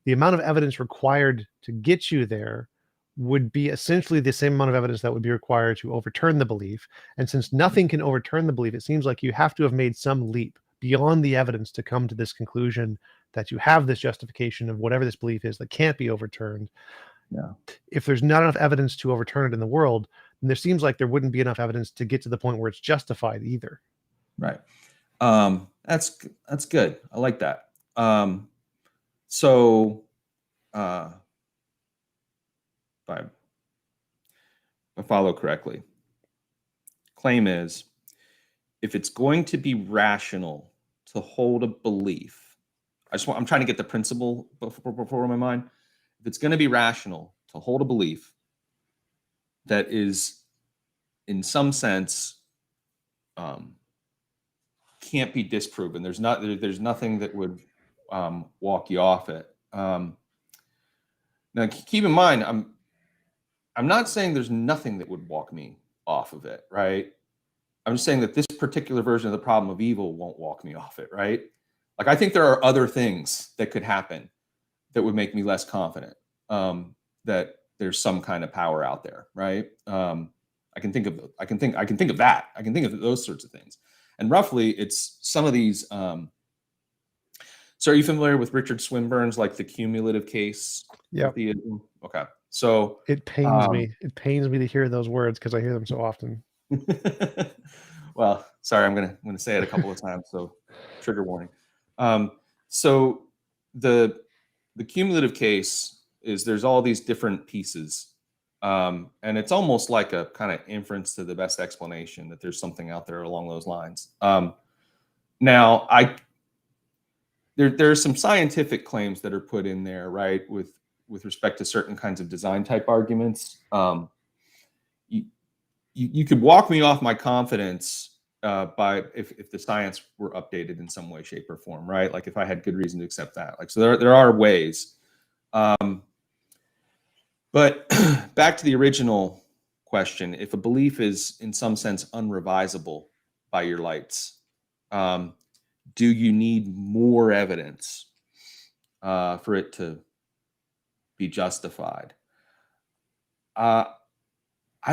the amount of evidence required to get you there would be essentially the same amount of evidence that would be required to overturn the belief. And since nothing can overturn the belief, it seems like you have to have made some leap beyond the evidence to come to this conclusion that you have this justification of whatever this belief is that can't be overturned. yeah, If there's not enough evidence to overturn it in the world, then there seems like there wouldn't be enough evidence to get to the point where it's justified either. right. That's good. I like that. So, if I follow correctly, claim is if it's going to be rational to hold a belief, I'm trying to get the principle before my mind. If it's going to be rational to hold a belief that is, in some sense, can't be disproven. There's nothing that would walk you off it. Now, keep in mind, I'm not saying there's nothing that would walk me off of it, right? I'm just saying that this particular version of the problem of evil won't walk me off it, right? Like I think there are other things that could happen that would make me less confident that there's some kind of power out there, right? I can think of that. I can think of those sorts of things. And roughly, it's some of these. So, are you familiar with Richard Swinburne's like the cumulative case? Yeah. Theism? Okay. So It pains me. It pains me to hear those words because I hear them so often. Well, sorry, I'm gonna say it a couple of times, so trigger warning. So the cumulative case is there's all these different pieces, and it's almost like a kind of inference to the best explanation that there's something out there along those lines. Now, there are some scientific claims that are put in there, right, with respect to certain kinds of design type arguments. You could walk me off my confidence by if the science were updated in some way, shape, or form, right? Like if I had good reason to accept that. Like so, there are ways. But back to the original question: if a belief is in some sense unrevisable by your lights, do you need more evidence? for it to be justified. I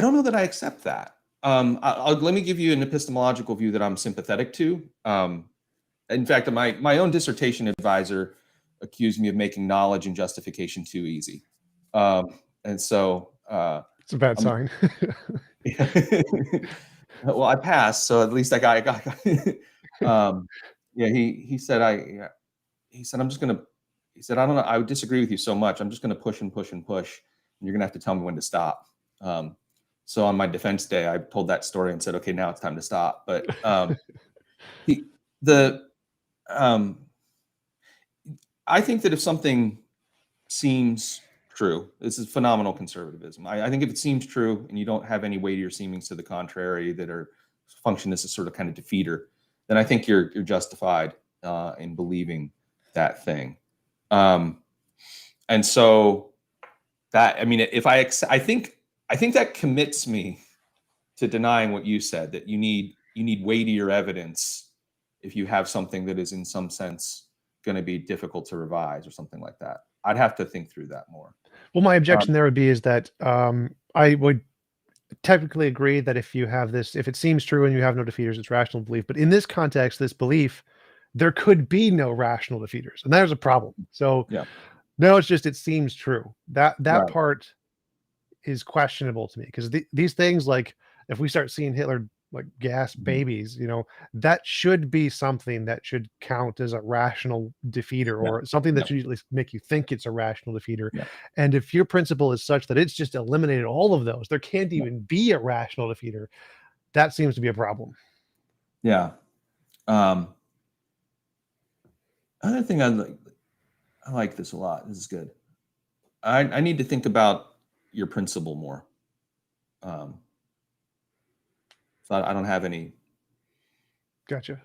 don't know that I accept that. Let me give you an epistemological view that I'm sympathetic to. In fact, my own dissertation advisor accused me of making knowledge and justification too easy. And so It's a bad sign. well, I passed, so at least I got. Yeah, he said he said I'm just gonna. He said I don't know. I would disagree with you so much. I'm just gonna push and push and push, and you're gonna have to tell me when to stop. So on my defense day, I told that story and said, okay, now it's time to stop. But the I think that if something seems true, this is phenomenal conservatism. I think if it seems true and you don't have any weightier seemings to the contrary that are function as a sort of kind of defeater, then I think you're justified in believing that thing. And so that, I mean, if I think that commits me to denying what you said, that you need weightier evidence if you have something that is in some sense going to be difficult to revise or something like that. I'd have to think through that more. Well, my objection there would be is that I would technically agree that if you have this, if it seems true and you have no defeaters, it's rational belief. But in this context, this belief, there could be no rational defeaters, and there's a problem. So Yeah. no, it's just it seems true. That Right. part is questionable to me because these things, like if we start seeing Hitler like gas babies, that should be something that should count as a rational defeater Yeah. or something that Yeah. should at least make you think it's a rational defeater. Yeah. And if your principle is such that it's just eliminated all of those, there can't Yeah. even be a rational defeater. That seems to be a problem. Yeah. Another thing I like this a lot. This is good. I need to think about your principle more. So I don't have any Gotcha.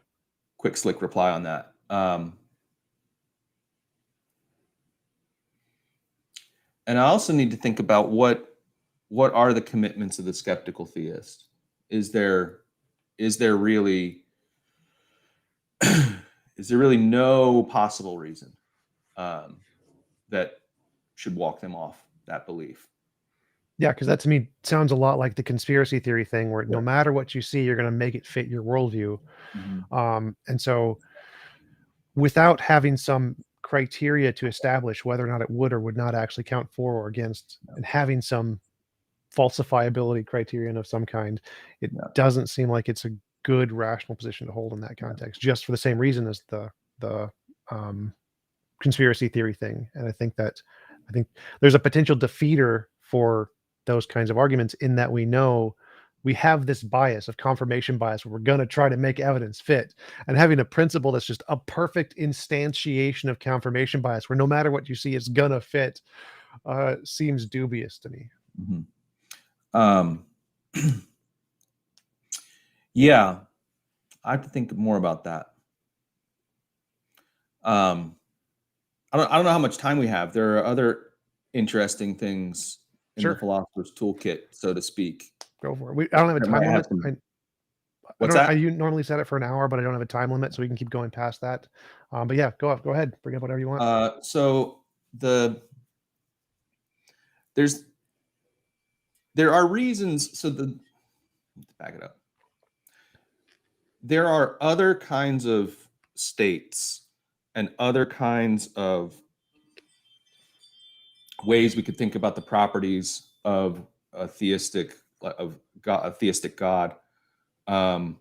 quick, slick reply on that. And I also need to think about what are the commitments of the skeptical theist? Is there really no possible reason that should walk them off that belief? Yeah, because that to me sounds a lot like the conspiracy theory thing, where no Yeah. matter what you see, you're going to make it fit your worldview. Mhm. And so without having some criteria to establish whether or not it would or would not actually count for or against, and having some falsifiability criterion of some kind, it Yeah. doesn't seem like it's a good rational position to hold in that context, just for the same reason as the conspiracy theory thing. And I think there's a potential defeater for those kinds of arguments, in that we know we have this bias of confirmation bias where we're going to try to make evidence fit, and having a principle that's just a perfect instantiation of confirmation bias where no matter what you see it's gonna fit seems dubious to me. Mhm. Yeah, I have to think more about that. I don't know how much time we have. There are other interesting things in the Sure, philosopher's toolkit, so to speak. go for it. I don't have a That time might have limit. some. I What's don't. I that? normally set it for an hour, but I don't have a time limit, so we can keep going past that. But yeah, go ahead, bring up whatever you want. So there's there are reasons. So back it up. There are other kinds of states and other kinds of ways we could think about the properties of a theistic God, that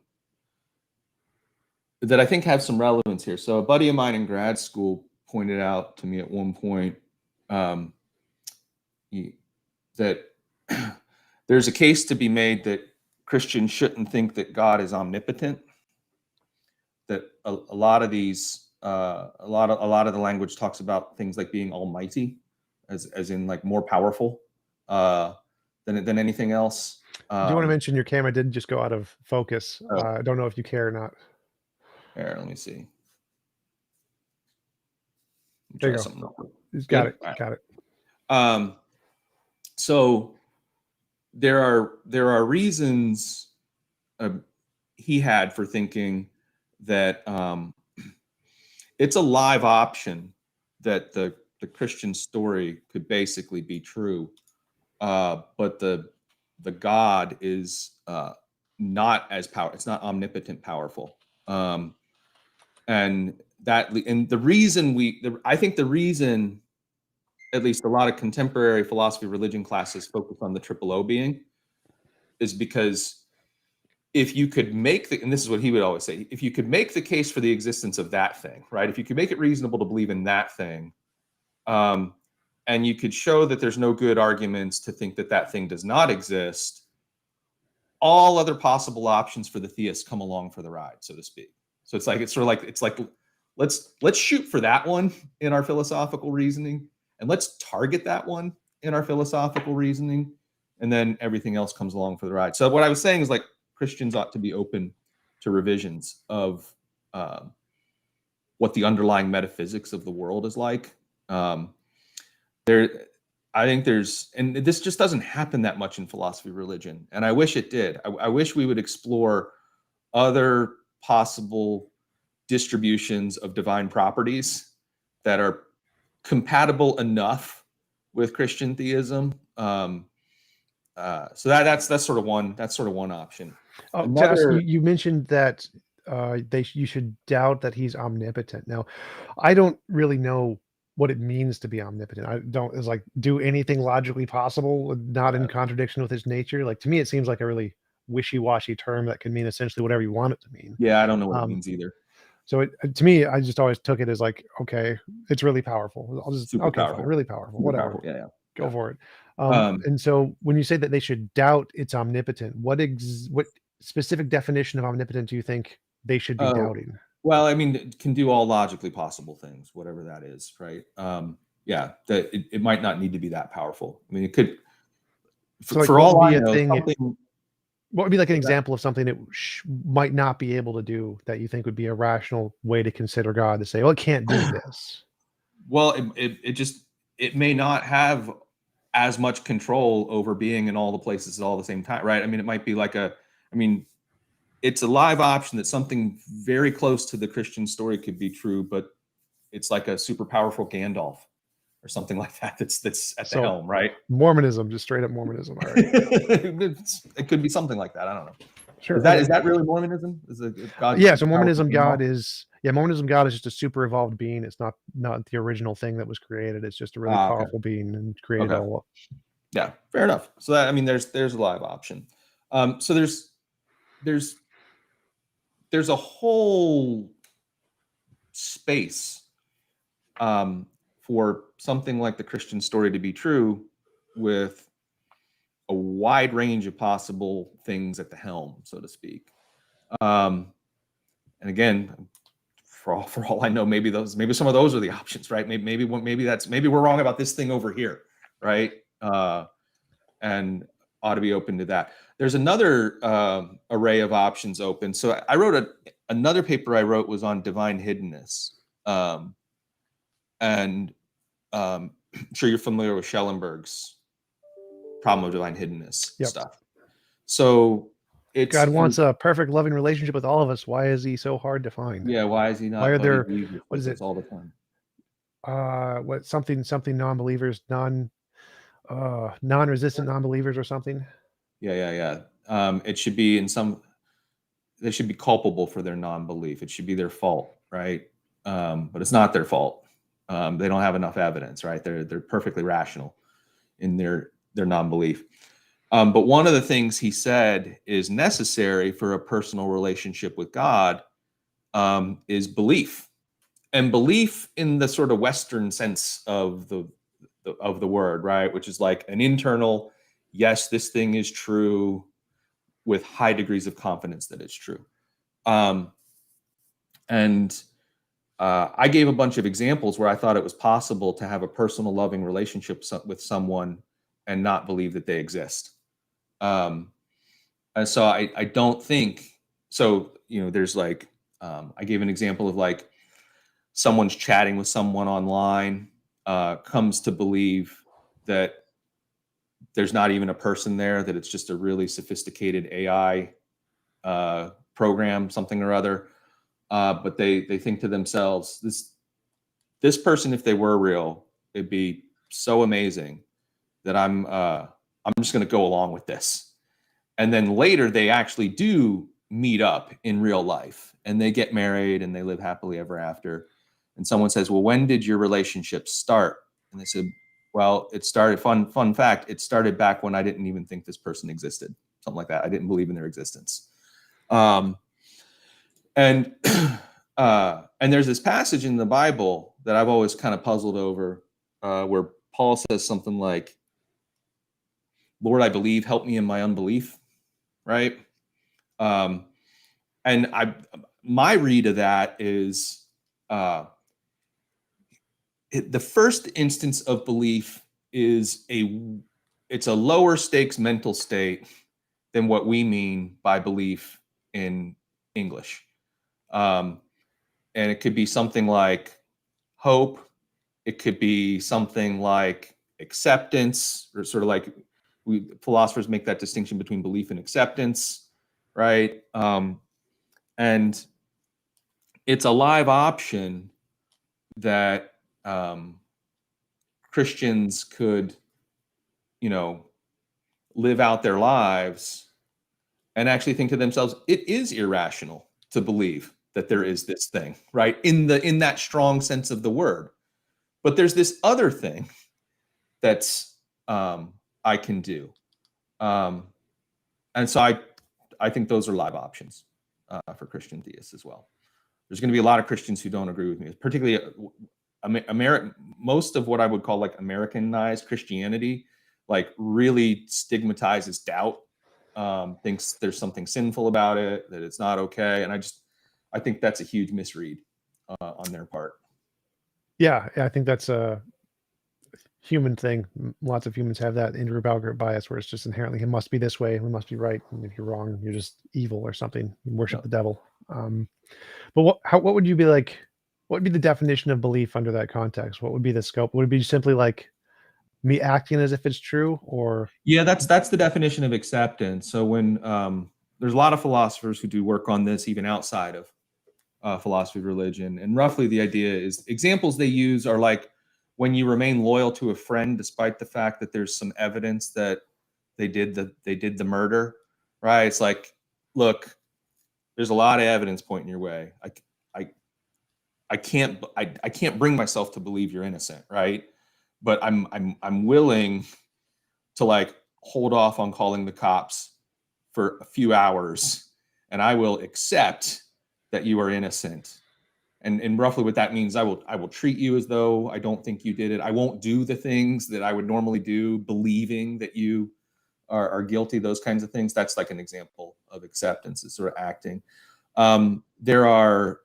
I think have some relevance here. So a buddy of mine in grad school pointed out to me at one point that there's a case to be made that Christians shouldn't think that God is omnipotent. That a lot of these, a lot of the language talks about things like being almighty, as in like more powerful than anything else. Do you want to mention your camera did just go out of focus? Oh, I don't know if you care or not. here, let me see. There you Try go. something real quick. He's got Good? it. All right. Got it. So there are reasons he had for thinking that it's a live option that the Christian story could basically be true, but the God is not as powerful. It's not omnipotent powerful. And the reason I think the reason at least a lot of contemporary philosophy religion classes focus on the triple O being is because if you could and this is what he would always say, if you could make the case for the existence of that thing, right? If you could make it reasonable to believe in that thing, and you could show that there's no good arguments to think that that thing does not exist, all other possible options for the theist come along for the ride, so to speak. So it's like let's shoot for that one in our philosophical reasoning, and let's target that one in our philosophical reasoning, and then everything else comes along for the ride. So what I was saying is like Christians ought to be open to revisions of what the underlying metaphysics of the world is like. I think and this just doesn't happen that much in philosophy religion, and I wish it did. I wish we would explore other possible distributions of divine properties that are compatible enough with Christian theism. So that's sort of one option. Oh, to ask, Another, you mentioned that you should doubt that he's omnipotent. Now, I don't really know what it means to be omnipotent. I don't is like do anything logically possible, not in contradiction with his nature. Like to me, it seems like a really wishy-washy term that can mean essentially whatever you want it to mean. yeah, I don't know what it Um, means either. so to me, I just always took it as like, okay, it's really powerful. I'll just Super okay, fine, powerful. really powerful, Super whatever, powerful. Yeah. go for it. Um, And so when you say that they should doubt it's omnipotent, what specific definition of omnipotent do you think they should be oh, doubting? well, I mean, it can do all logically possible things, whatever that is, right? Yeah, that it might not need to be that powerful. I mean, it could, So like, for what would all I be a know, thing? something. What would be like an example of something it might not be able to do that you think would be a rational way to consider God to say, well, it can't do this? Well, it may not have as much control over being in all the places at all the same time, right? I mean, it might be like I mean, it's a live option that something very close to the Christian story could be true, but it's like a super powerful Gandalf or something like that. That's at the So helm, right? Mormonism, just straight up Mormonism. All right, It could be something like that. I don't know. sure. Is that really Mormonism? Is it God? Yeah. So Powerful Mormonism God is just a super evolved being. It's not the original thing that was created. It's just a really Okay. powerful being and created Okay. all. Yeah, fair enough. So that, I mean, there's a live option. So there's a whole space for something like the Christian story to be true, with a wide range of possible things at the helm, so to speak. And again, for all I know, maybe some of those are the options, right? Maybe we're wrong about this thing over here, right? And ought to be open to that. There's another array of options open. So I wrote another paper I wrote was on divine hiddenness. And I'm sure you're familiar with Schellenberg's problem of divine hiddenness stuff. So God wants a perfect loving relationship with all of us. Why is he so hard to find? Yeah, why is he not? Why are there, what is it? All the time. What something non-believers, non-resistant non-believers or something? Yeah. It should be they should be culpable for their non-belief. It should be their fault, right? But it's not their fault. They don't have enough evidence, right? They're perfectly rational in their non-belief. But one of the things he said is necessary for a personal relationship with God is belief, and belief in the sort of Western sense of the word, right? Which is like an internal, yes, this thing is true, with high degrees of confidence that it's true. And I gave a bunch of examples where I thought it was possible to have a personal, loving relationship with someone and not believe that they exist. And so I don't think so. There's like I gave an example of like someone's chatting with someone online, comes to believe that there's not even a person there, that it's just a really sophisticated AI program, something or other. But they think to themselves, this person, if they were real, it'd be so amazing that I'm just going to go along with this. And then later they actually do meet up in real life and they get married and they live happily ever after. And someone says, well, when did your relationship start? And they said, well, it started, fun fact, it started back when I didn't even think this person existed. Something like that. I didn't believe in their existence. And there's this passage in the Bible that I've always kind of puzzled over, where Paul says something like, Lord, I believe, help me in my unbelief. Right. And my read of that is, the first instance of belief is it's a lower stakes mental state than what we mean by belief in English. And it could be something like hope. It could be something like acceptance, or sort of like philosophers make that distinction between belief and acceptance, right? And it's a live option that Christians could, live out their lives and actually think to themselves, it is irrational to believe that there is this thing, right? In that strong sense of the word. But there's this other thing that's I can do. And so I think those are live options for Christian theists as well. There's going to be a lot of Christians who don't agree with me, particularly most of what I would call like Americanized Christianity, like really stigmatizes doubt, thinks there's something sinful about it, that it's not okay. And I think that's a huge misread on their part. Yeah, I think that's a human thing. Lots of humans have that Andrew bias where it's just inherently, it must be this way, we must be right, and if you're wrong, you're just evil or something. You worship the devil. But what would you be like? What would be the definition of belief under that context? What would be the scope? Would it be simply like me acting as if it's true, or Yeah, that's the definition of acceptance. So when there's a lot of philosophers who do work on this, even outside of philosophy of religion, and roughly the idea is, examples they use are like when you remain loyal to a friend despite the fact that there's some evidence that they did the murder, right? It's like, look, there's a lot of evidence pointing your way. I can't bring myself to believe you're innocent, right? But I'm willing to like hold off on calling the cops for a few hours, and I will accept that you are innocent. And roughly what that means, I will treat you as though I don't think you did it. I won't do the things that I would normally do, believing that you are guilty, those kinds of things. That's like an example of acceptance, is sort of acting. There are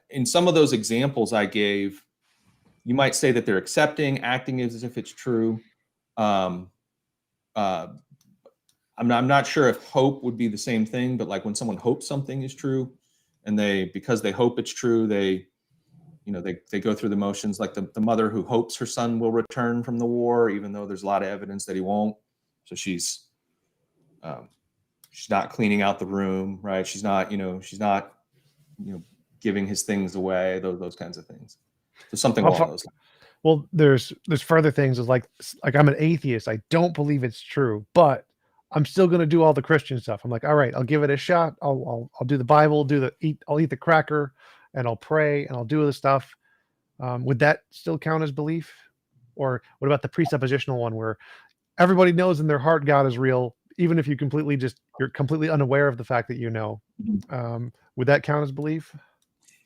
in some of those examples I gave, you might say that they're acting as if it's true. I'm not sure if hope would be the same thing, but like when someone hopes something is true, and because they hope it's true, they go through the motions, like the mother who hopes her son will return from the war, even though there's a lot of evidence that he won't. So she's not cleaning out the room, right? She's not giving his things away, those kinds of things. So something along those lines. Well, there's further things is like I'm an atheist. I don't believe it's true, but I'm still going to do all the Christian stuff. I'm like, all right, I'll give it a shot. I'll do the Bible, I'll eat the cracker, and I'll pray, and I'll do the stuff. Would that still count as belief? Or what about the presuppositional one where everybody knows in their heart God is real, even if you're completely unaware of the fact that you know? Would that count as belief?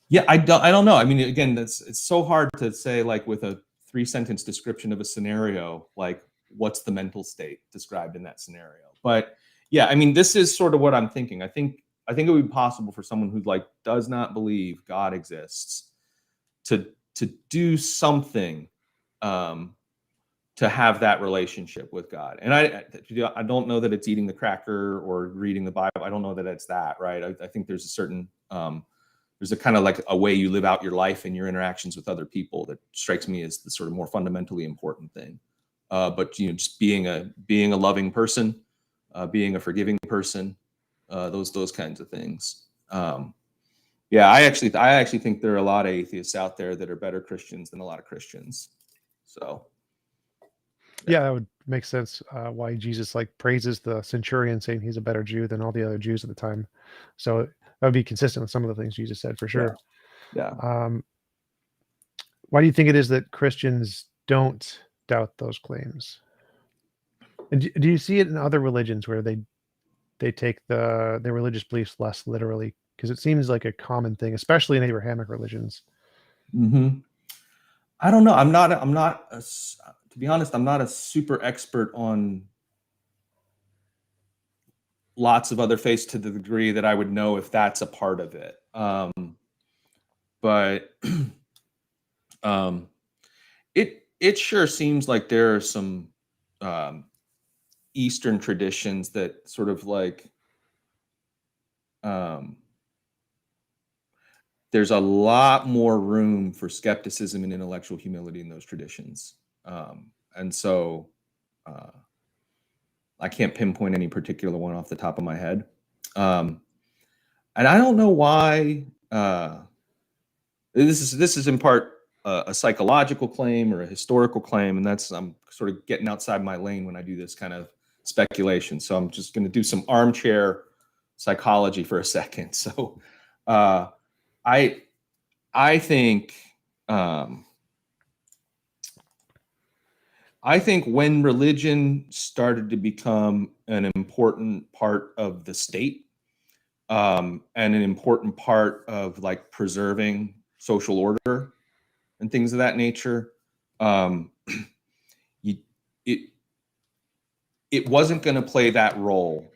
Yeah, I don't know. I mean, again, it's so hard to say, like with a 3-sentence description of a scenario, like what's the mental state described in that scenario. But yeah, I mean, this is sort of what I'm thinking. I think it would be possible for someone who like does not believe God exists to do something to have that relationship with God. And I don't know that it's eating the cracker or reading the Bible. I don't know that it's that, right? I think there's a certain there's a kind of like a way you live out your life and your interactions with other people that strikes me as the sort of more fundamentally important thing. But just being a loving person, being a forgiving person, those kinds of things. Yeah, I actually think there are a lot of atheists out there that are better Christians than a lot of Christians. So Yeah, that would make sense. Why Jesus like praises the centurion, saying he's a better Jew than all the other Jews at the time. So that would be consistent with some of the things Jesus said for yeah, sure. yeah. Um, why do you think it is that Christians don't doubt those claims? And do you see it in other religions where they take their religious beliefs less literally? Because it seems like a common thing, especially in Abrahamic religions. Hmm. I don't know. To be honest, I'm not a super expert on lots of other faiths to the degree that I would know if that's a part of it. But um, it sure seems like there are some um, Eastern traditions that sort of like um, there's a lot more room for skepticism and intellectual humility in those traditions. And so uh, I can't pinpoint any particular one off the top of my head. Um, and I don't know why. This is in part a psychological claim or a historical claim, and that's I'm sort of getting outside my lane when I do this kind of speculation. So I'm just going to do some armchair psychology for a second. So uh, I I think um, I think when religion started to become an important part of the state, and an important part of like preserving social order and things of that nature, um, you, it it wasn't going to play that role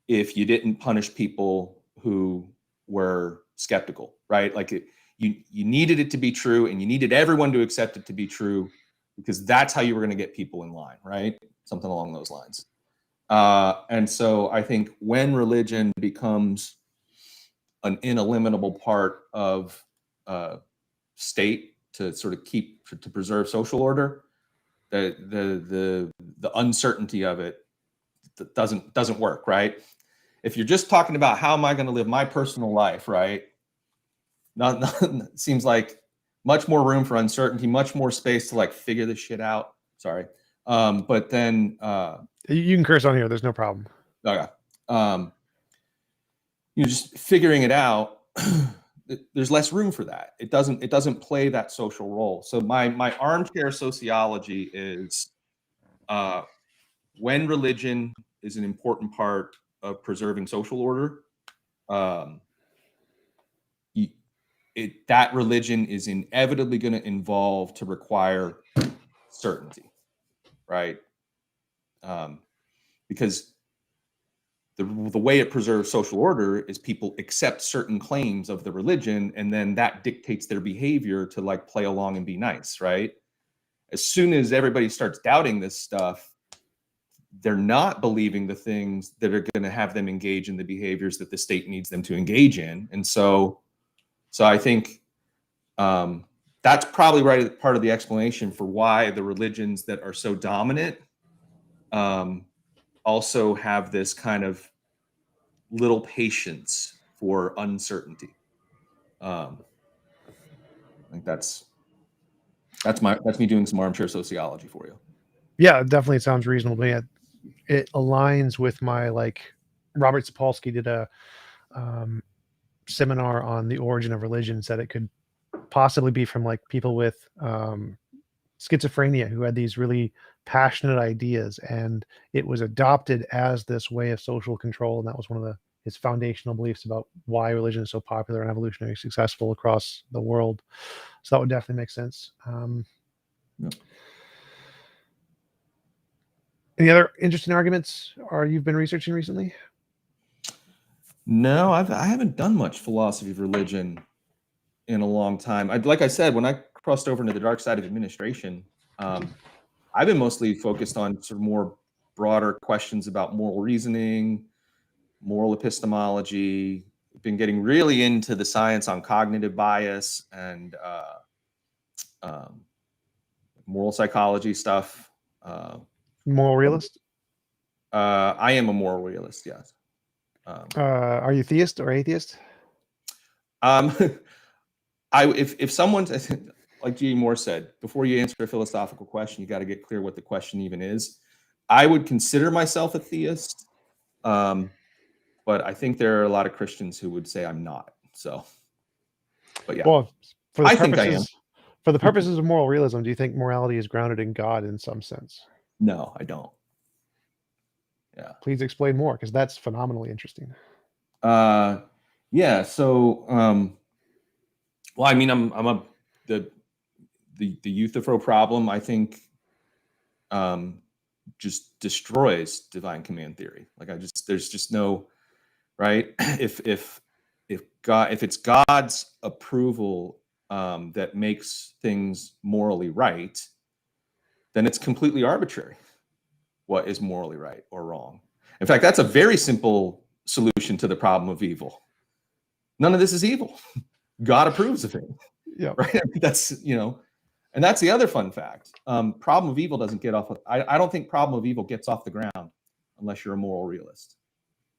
if you didn't punish people who were skeptical, right? Like you needed it to be true, and you needed everyone to accept it to be true, because that's how you were going to get people in line, right? Something along those lines. And so I think when religion becomes an ineliminable part of state to sort of keep to preserve social order, the uncertainty of it doesn't work, right? If you're just talking about how am I going to live my personal life, right? Not seems like much more room for uncertainty, much more space to like figure this shit out. Sorry, but then You can curse on here. There's no problem. okay, um, just figuring it out. There's less room for that. It doesn't play that social role. So my armchair sociology is uh, when religion is an important part of preserving social order, um, that religion is inevitably going to involve to require certainty, right? Um, because the way it preserves social order is people accept certain claims of the religion, and then that dictates their behavior to like play along and be nice, right? As soon as everybody starts doubting this stuff, they're not believing the things that are going to have them engage in the behaviors that the state needs them to engage in. And so I think that's probably right part of the explanation for why the religions that are so dominant um, also have this kind of little patience for uncertainty. I think that's me doing some armchair sociology for you. Yeah, it definitely sounds reasonable to me. It aligns with my like Robert Sapolsky did a um, seminar on the origin of religion, said it could possibly be from like people with schizophrenia who had these really passionate ideas, and it was adopted as this way of social control, and that was one of his foundational beliefs about why religion is so popular and evolutionarily successful across the world. So that would definitely make sense. Yeah. Any other interesting arguments or you've been researching recently? No, I haven't done much philosophy of religion in a long time. Like I said, when I crossed over into the dark side of administration, um, I've been mostly focused on sort of more broader questions about moral reasoning, moral epistemology. Been getting really into the science on cognitive bias and um, moral psychology stuff. Uh, Moral realist? I am a moral realist, yes. Um, Are you theist or atheist? Um, if someone, like G. Moore said, before you answer a philosophical question, you got to get clear what the question even is. I would consider myself a theist, but I think there are a lot of Christians who would say I'm not. So, but yeah, Well, for the I think I am. purposes of moral realism, do you think morality is grounded in God in some sense? No, I don't. Yeah. Please explain more, because that's phenomenally interesting. Yeah. So, well, I mean, the Euthyphro problem, I think, just destroys divine command theory. Like there's just no, right. If it's God's approval that makes things morally right, then it's completely arbitrary what is morally right or wrong. In fact, that's a very simple solution to the problem of evil. None of this is evil. God approves of it. Yeah. Right. That's, and that's the other fun fact. Problem of evil doesn't get off. I don't think problem of evil gets off the ground unless you're a moral realist.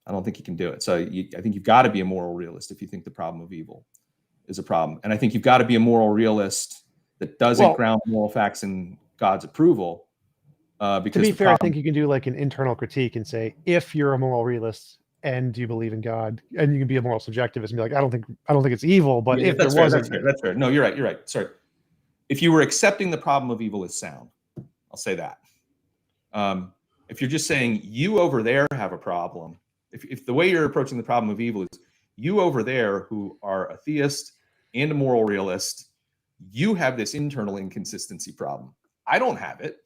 I don't think you can do it. So I think you've got to be a moral realist if you think the problem of evil is a problem. And I think you've got to be a moral realist that doesn't ground moral facts in God's approval. Because to be fair, I think you can do like an internal critique and say, if you're a moral realist and you believe in God, and you can be a moral subjectivist and be like, I don't think it's evil, but if there was, that's fair. No, you're right. Sorry. If you were accepting the problem of evil as sound, I'll say that. If you're just saying you over there have a problem, if the way you're approaching the problem of evil is you over there who are a theist and a moral realist, you have this internal inconsistency problem. I don't have it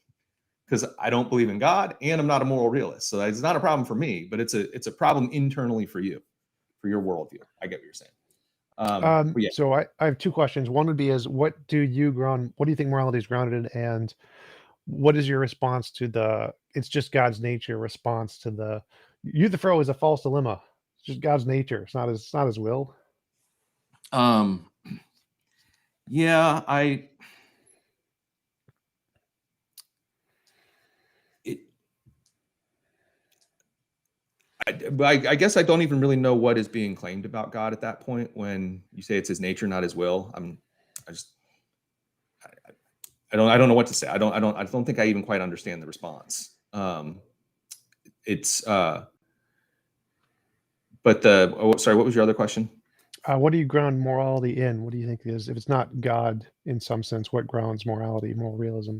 because I don't believe in God and I'm not a moral realist. So it's not a problem for me, but it's a problem internally for you, for your worldview. I get what you're saying. Yeah. So I have two questions. One would be what do you think morality is grounded in, and what is your response to it's just God's nature response to the Euthyphro is a false dilemma. It's just God's nature. It's not his will. Yeah, I guess I don't even really know what is being claimed about God at that point when you say it's his nature, not his will. I don't know what to say. I don't think I even quite understand the response. Sorry, what was your other question? What do you ground morality in? What do you think is, if it's not God in some sense, what grounds morality, moral realism?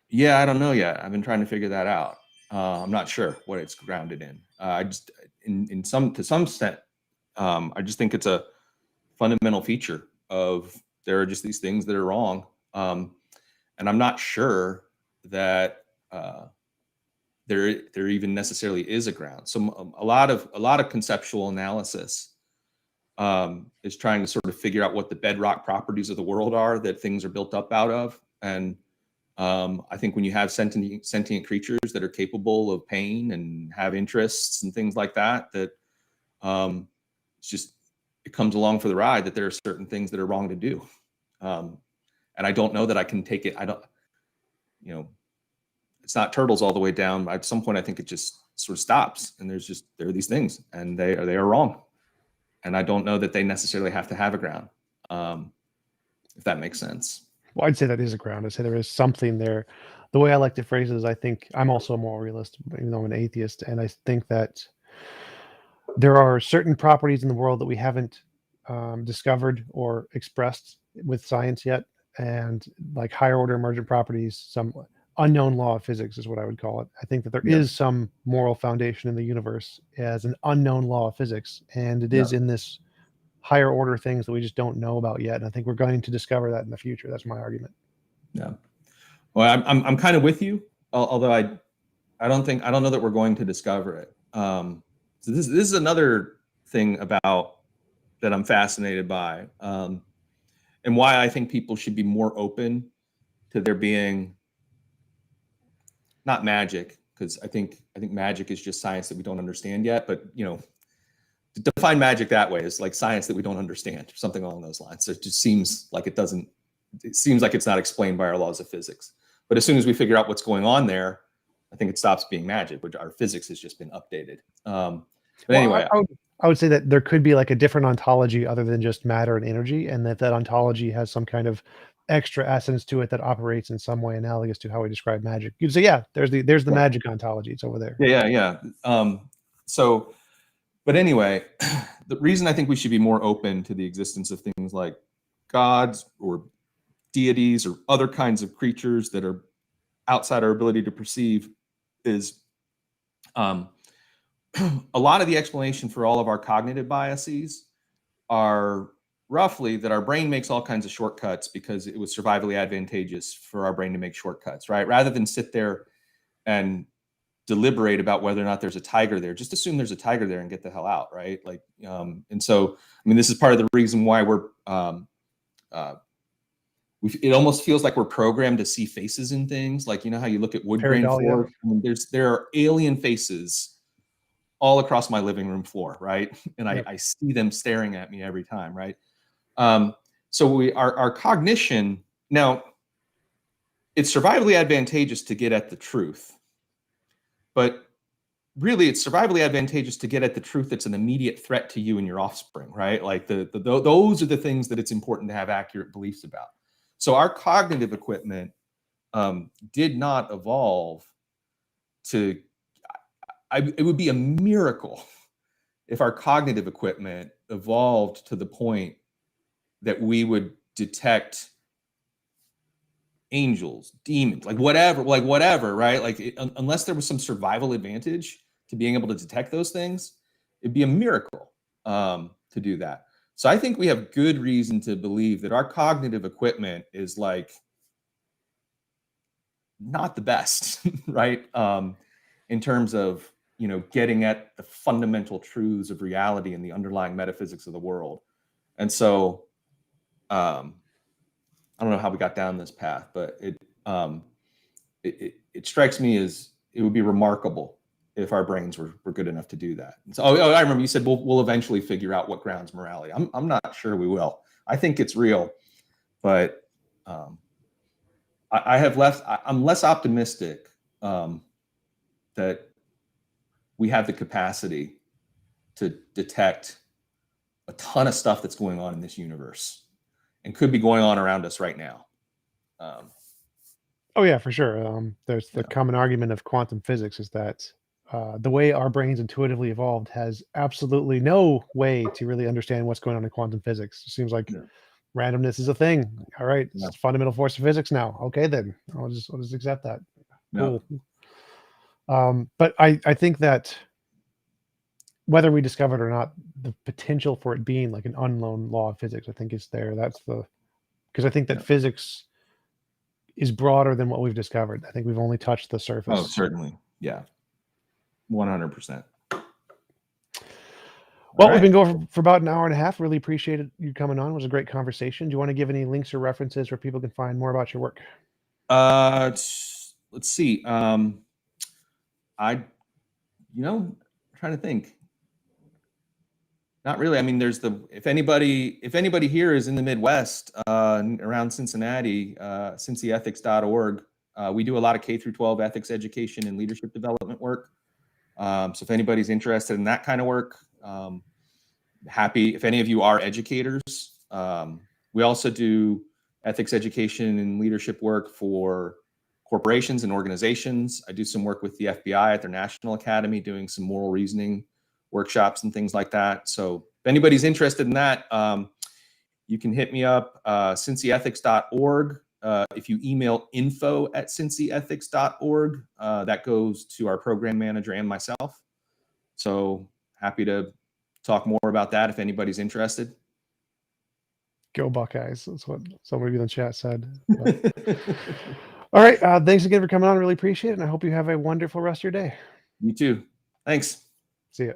Yeah, I don't know yet. I've been trying to figure that out. I'm not sure what it's grounded in. I just, to some extent, I just think it's a fundamental feature of there are just these things that are wrong, and I'm not sure that there even necessarily is a ground. So a lot of conceptual analysis is trying to sort of figure out what the bedrock properties of the world are that things are built up out of, and I think when you have sentient creatures that are capable of pain and have interests and things like that, it comes along for the ride that there are certain things that are wrong to do. And I don't know that I can take it. It's not turtles all the way down. At some point, I think it just sort of stops, and there are these things, and they are wrong. And I don't know that they necessarily have to have a ground, if that makes sense. Well, I'd say that is a ground. I'd say there is something there. The way I like to phrase it is, I think I'm also a moral realist, even though I'm an atheist, and I think that there are certain properties in the world that we haven't discovered or expressed with science yet, and like higher order emergent properties, some unknown law of physics is what I would call it. I think that there is some moral foundation in the universe as an unknown law of physics, and it is in this higher order things that we just don't know about yet. And I think we're going to discover that in the future. That's my argument. Yeah. Well, I'm kind of with you, although I don't know that we're going to discover it. So this is another thing about that I'm fascinated by, and why I think people should be more open to there being not magic, because I think magic is just science that we don't understand yet. But to define magic that way is like science that we don't understand, something along those lines. So it just seems like it seems like it's not explained by our laws of physics. But as soon as we figure out what's going on there, I think it stops being magic, which our physics has just been updated. But anyway, I would say that there could be like a different ontology other than just matter and energy, and that ontology has some kind of extra essence to it that operates in some way analogous to how we describe magic. You'd say, yeah, there's the magic ontology. It's over there. Yeah. So, but anyway, the reason I think we should be more open to the existence of things like gods or deities or other kinds of creatures that are outside our ability to perceive is um, a lot of the explanation for all of our cognitive biases are roughly that our brain makes all kinds of shortcuts because it was survivally advantageous for our brain to make shortcuts, right? Rather than sit there and deliberate about whether or not there's a tiger there, just assume there's a tiger there and get the hell out, right? Like, and so, I mean, this is part of the reason why it almost feels like we're programmed to see faces in things. Like, you know how you look at wood grain floors? I mean, there are alien faces all across my living room floor, right? And I see them staring at me every time, right? So our cognition, now, it's survivally advantageous to get at the truth, but really it's survivally advantageous to get at the truth that's an immediate threat to you and your offspring, right? Like those are the things that it's important to have accurate beliefs about. So our cognitive equipment did not evolve to, it would be a miracle if our cognitive equipment evolved to the point that we would detect angels, demons, like whatever, right? Like unless there was some survival advantage to being able to detect those things, it'd be a miracle to do that. So I think we have good reason to believe that our cognitive equipment is like not the best, right? In terms of, you know, getting at the fundamental truths of reality and the underlying metaphysics of the world. And so I don't know how we got down this path, but it strikes me as it would be remarkable if our brains were good enough to do that. So, I remember you said we'll eventually figure out what grounds morality. I'm not sure we will. I think it's real, but I'm less optimistic that we have the capacity to detect a ton of stuff that's going on in this universe and could be going on around us right now. Oh yeah, for sure. There's the common argument of quantum physics is that the way our brains intuitively evolved has absolutely no way to really understand what's going on in quantum physics. It seems like randomness is a thing. All right, it's a fundamental force of physics now. Okay, then I'll just accept that. Cool. But I think that whether we discover it or not, the potential for it being like an unknown law of physics, I think is there. That's because I think that physics is broader than what we've discovered. I think we've only touched the surface. Oh, certainly. Yeah. 100%. Well, we've been going for about an hour and a half. Really appreciated you coming on. It was a great conversation. Do you want to give any links or references where people can find more about your work? Let's see. I'm trying to think. Not really. I mean, there's if anybody here is in the Midwest, around Cincinnati, cincyethics.org, we do a lot of K through 12 ethics education and leadership development work. So if anybody's interested in that kind of work, happy. If any of you are educators, we also do ethics education and leadership work for corporations and organizations. I do some work with the FBI at their National Academy, doing some moral reasoning workshops and things like that. So if anybody's interested in that, you can hit me up, cincyethics.org. If you email info@cincyethics.org, that goes to our program manager and myself. So happy to talk more about that if anybody's interested. Go Buckeyes. That's what somebody in the chat said. All right. Thanks again for coming on. Really appreciate it. And I hope you have a wonderful rest of your day. You too. Thanks. See ya.